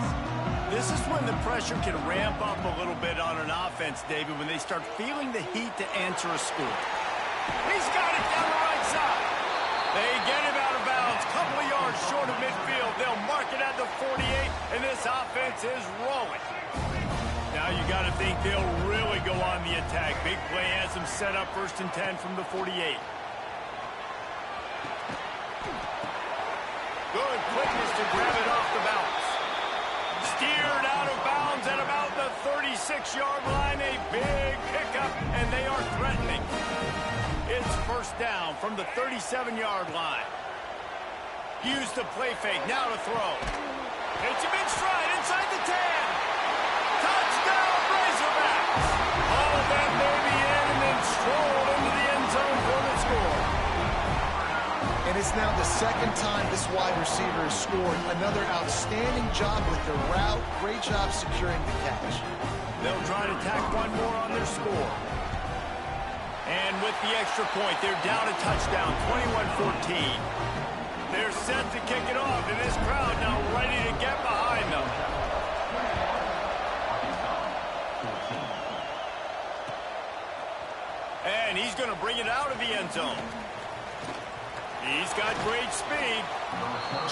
This is when the pressure can ramp up a little bit on an offense, David, when they start feeling the heat to answer a score. He's got it down the right side. They get him out of bounds, couple of yards short of midfield. They'll mark it at the 48, and this offense is rolling. Now you got to think they'll really go on the attack. Big play has them set up 1st and 10 from the 48. Good quickness to grab it off the bounce. Steered out of bounds at about the 36-yard line. A big pickup, and they are threatening. It's first down from the 37-yard line. Use the play fake. Now to throw. It's a mid stride inside the 10. Touchdown, Razorbacks. All that baby in and then strolled into the end zone for the score. And it's now the second time this wide receiver has scored. Another outstanding job with the route. Great job securing the catch. They'll try to tack one more on their score. And with the extra point, they're down a touchdown, 21-14. They're set to kick it off, and this crowd now ready to get behind them. And he's going to bring it out of the end zone. He's got great speed.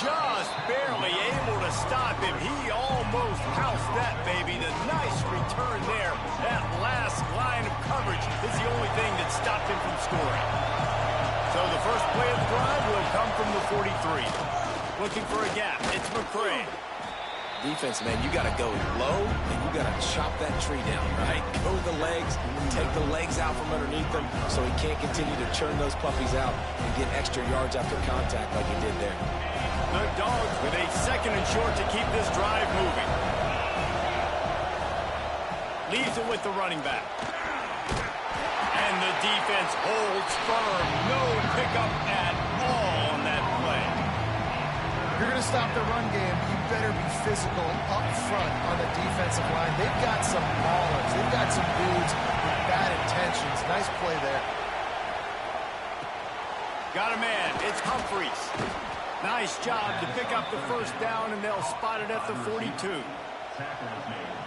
Just barely able able to stop him. He almost housed that baby. The nice return there. That last line of coverage is the only thing that stopped him from scoring. So the first play of the drive will come from the 43. Looking for a gap. It's McCray. Defense, man, you got to go low, and you got to chop that tree down, right? Go with the legs, take the legs out from underneath them so he can't continue to churn those puppies out and get extra yards after contact like he did there. The Dogs with a 2nd and short to keep this drive moving. Leaves it with the running back. And the defense holds firm. No pickup at all on that play. You're going to stop the run game, but you better be physical up front on the defensive line. They've got some ballers. They've got some dudes with bad intentions. Nice play there. Got a man. It's Humphries. Nice job to pick up the first down, and they'll spot it at the 42.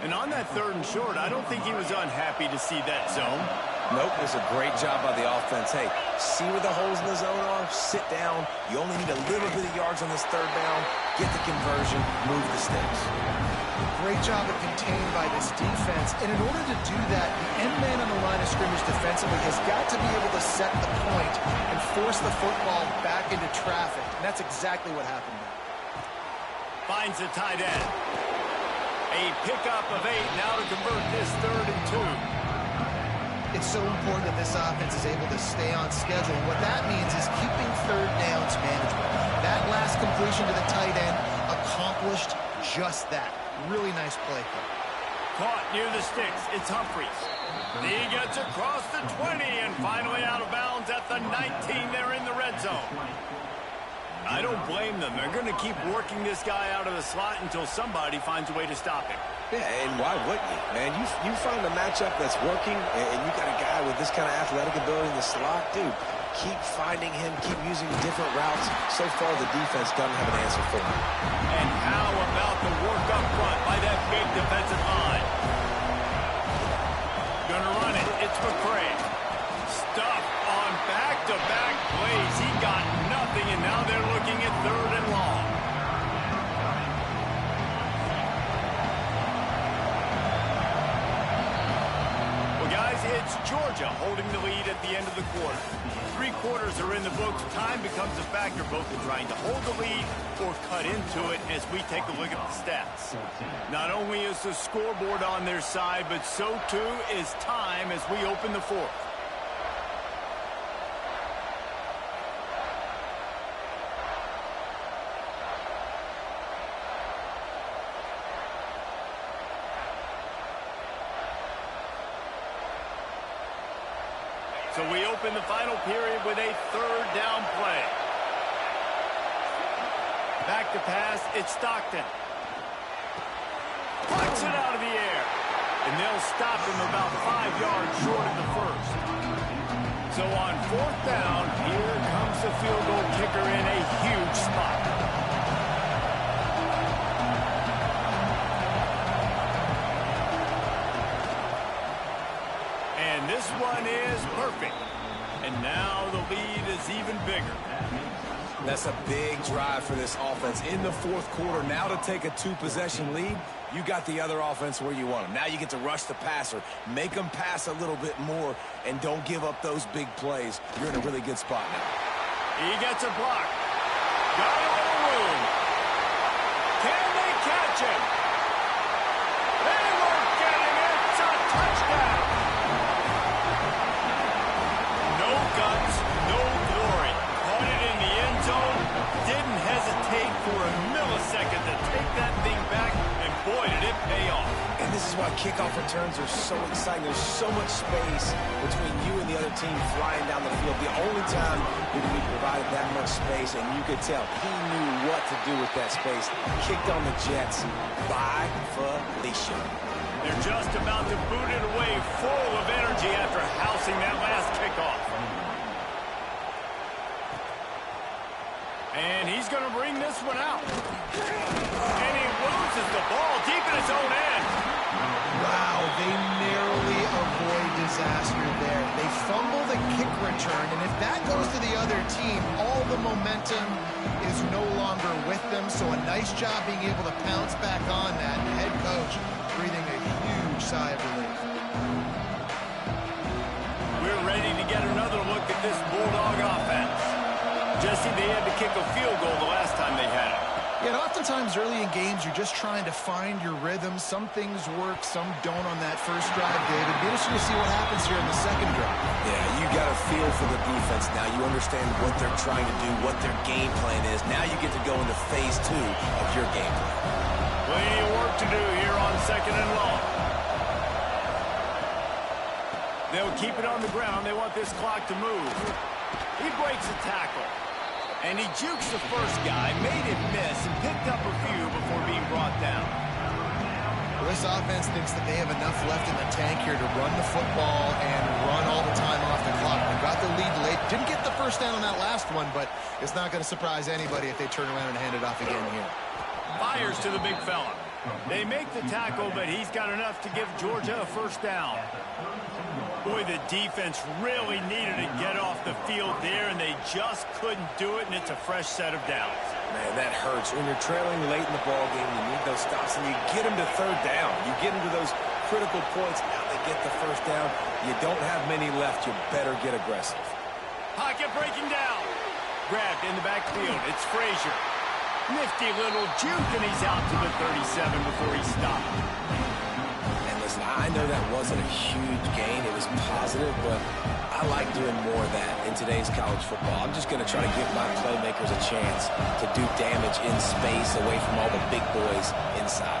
And on that 3rd and short, I don't think he was unhappy to see that zone. Nope, it was a great job by the offense. Hey, see where the holes in the zone are? Sit down. You only need a little bit of yards on this 3rd down. Get the conversion. Move the sticks. Great job of contained by this defense. And in order to do that, the end man on the line of scrimmage defensively has got to be able to set the point and force the football back into traffic. And that's exactly what happened there. Finds the tight end. A pickup of 8 now to convert this 3rd and 2. It's so important that this offense is able to stay on schedule. What that means is keeping 3rd downs manageable. That last completion to the tight end accomplished just that. Really nice play. Caught near the sticks. It's Humphries. He gets across the 20 and finally out of bounds at the 19. They're in the red zone. I don't blame them. They're going to keep working this guy out of the slot until somebody finds a way to stop him. Yeah, and why wouldn't you, man? You find a matchup that's working, and you got a guy with this kind of athletic ability in the slot, dude. Keep finding him, keep using different routes. So far, the defense doesn't have an answer for him. And how about the work up front by that big defensive line? Gonna run it. It's McCray. Stuff on back-to-back plays. He got nothing, and now they're looking at 3rd and long. It's Georgia holding the lead at the end of the quarter. 3 quarters are in the books. Time becomes a factor both in trying to hold the lead or cut into it as we take a look at the stats. Not only is the scoreboard on their side, but so too is time as we open the 4th. So we open the final period with a 3rd down play. Back to pass, it's Stockton. Plucks it out of the air. And they'll stop him about 5 yards short of the 1st. So on 4th down, here comes the field goal kicker in a huge spot. And this one is perfect. And now the lead is even bigger. That's a big drive for this offense in the 4th quarter. Now to take a 2-possession lead, you got the other offense where you want them. Now you get to rush the passer, make them pass a little bit more, and don't give up those big plays. You're in a really good spot now. He gets a block. Got a little room. Can they catch him? They won't get him. It's a touchdown. No guts, no glory. Caught it in the end zone. Didn't hesitate for a millisecond to take that thing back, and boy, did it pay off. And this is why kickoff returns are so exciting. There's so much space between you and the other team flying down the field. The only time you're going to be provided that much space, and you could tell he knew what to do with that space. Kicked on the Jets by Felicia. They're just about to boot it away, full of energy after housing that last kickoff. And he's going to bring this one out. And he loses the ball deep in his own end. Wow, they narrowly avoid disaster there. They fumble the kick return, and if that goes to the other team, all the momentum is no longer with them, so a nice job being able to pounce back on that. And the head coach breathing a huge sigh of relief. We're ready to get another look at this Bulldog offense. Jesse, they had to kick a field goal the last time they had it. Yeah, and oftentimes early in games, you're just trying to find your rhythm. Some things work, some don't on that first drive, David. Be interested to see what happens here in the second drive. Yeah, you got a feel for the defense now. You understand what they're trying to do, what their game plan is. Now you get to go into phase 2 of your game plan. Plenty of work to do here on second and long. They'll keep it on the ground. They want this clock to move. He breaks a tackle. And he jukes the first guy, made it miss, and picked up a few before being brought down. Well, this offense thinks that they have enough left in the tank here to run the football and run all the time off the clock. They got the lead late. Didn't get the first down on that last one, but it's not going to surprise anybody if they turn around and hand it off again here. Fires to the big fella. They make the tackle, but he's got enough to give Georgia a first down. Boy, the defense really needed to get off the field there, and they just couldn't do it, and it's a fresh set of downs. Man, that hurts. When you're trailing late in the ball game, you need those stops, and you get them to third down. You get them to those critical points. Now they get the first down. You don't have many left. You better get aggressive. Pocket breaking down. Grabbed in the backfield. It's Frazier. Nifty little juke, and he's out to the 37 before he stopped. Listen, I know that wasn't a huge gain. It was positive, but I like doing more of that in today's college football. I'm just going to try to give my playmakers a chance to do damage in space away from all the big boys inside.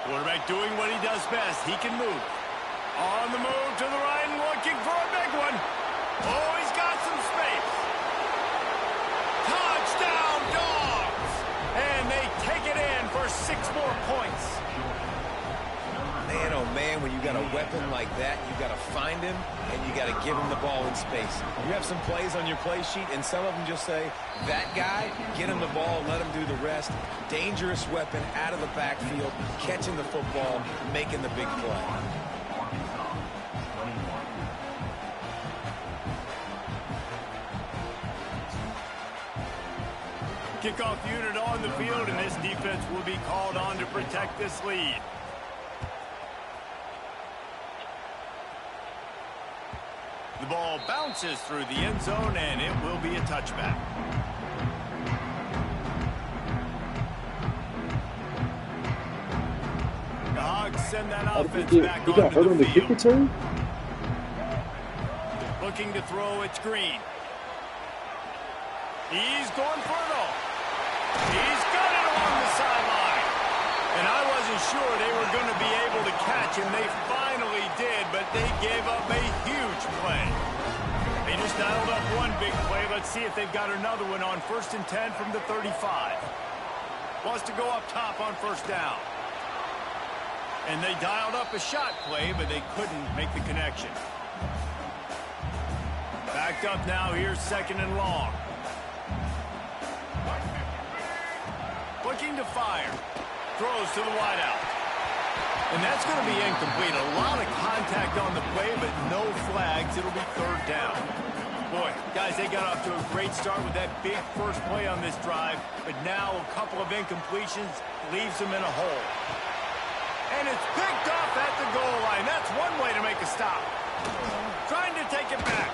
Quarterback doing what he does best. He can move. On the move to the right and looking for a big one. Oh, he's got some space. Touchdown, Dogs! And they take it in for 6 more points. Man, oh man, when you got a weapon like that, you got to find him and you got to give him the ball in space. You have some plays on your play sheet, and some of them just say, that guy, get him the ball, let him do the rest. Dangerous weapon out of the backfield, catching the football, making the big play. Kickoff unit on the field, and this defense will be called on to protect this lead. The ball bounces through the end zone, and it will be a touchback. The Hogs send that offense back he got onto hurt the on the kick field. return? Looking to throw, it's Green. He's going for it all. He's got it along the sideline. And I wasn't sure they were going to be able to catch him. They finally did, but they gave up a huge play. They just dialed up one big play. Let's see if they've got another one on 1st and 10 from the 35. Wants to go up top on first down. And they dialed up a shot play, but they couldn't make the connection. Backed up now, here's 2nd and long. Looking to fire. Throws to the wideout. And that's going to be incomplete. A lot of contact on the play, but no flags. It'll be 3rd down. Boy, guys, they got off to a great start with that big first play on this drive, but now a couple of incompletions leaves them in a hole. And it's picked off at the goal line. That's one way to make a stop. Trying to take it back.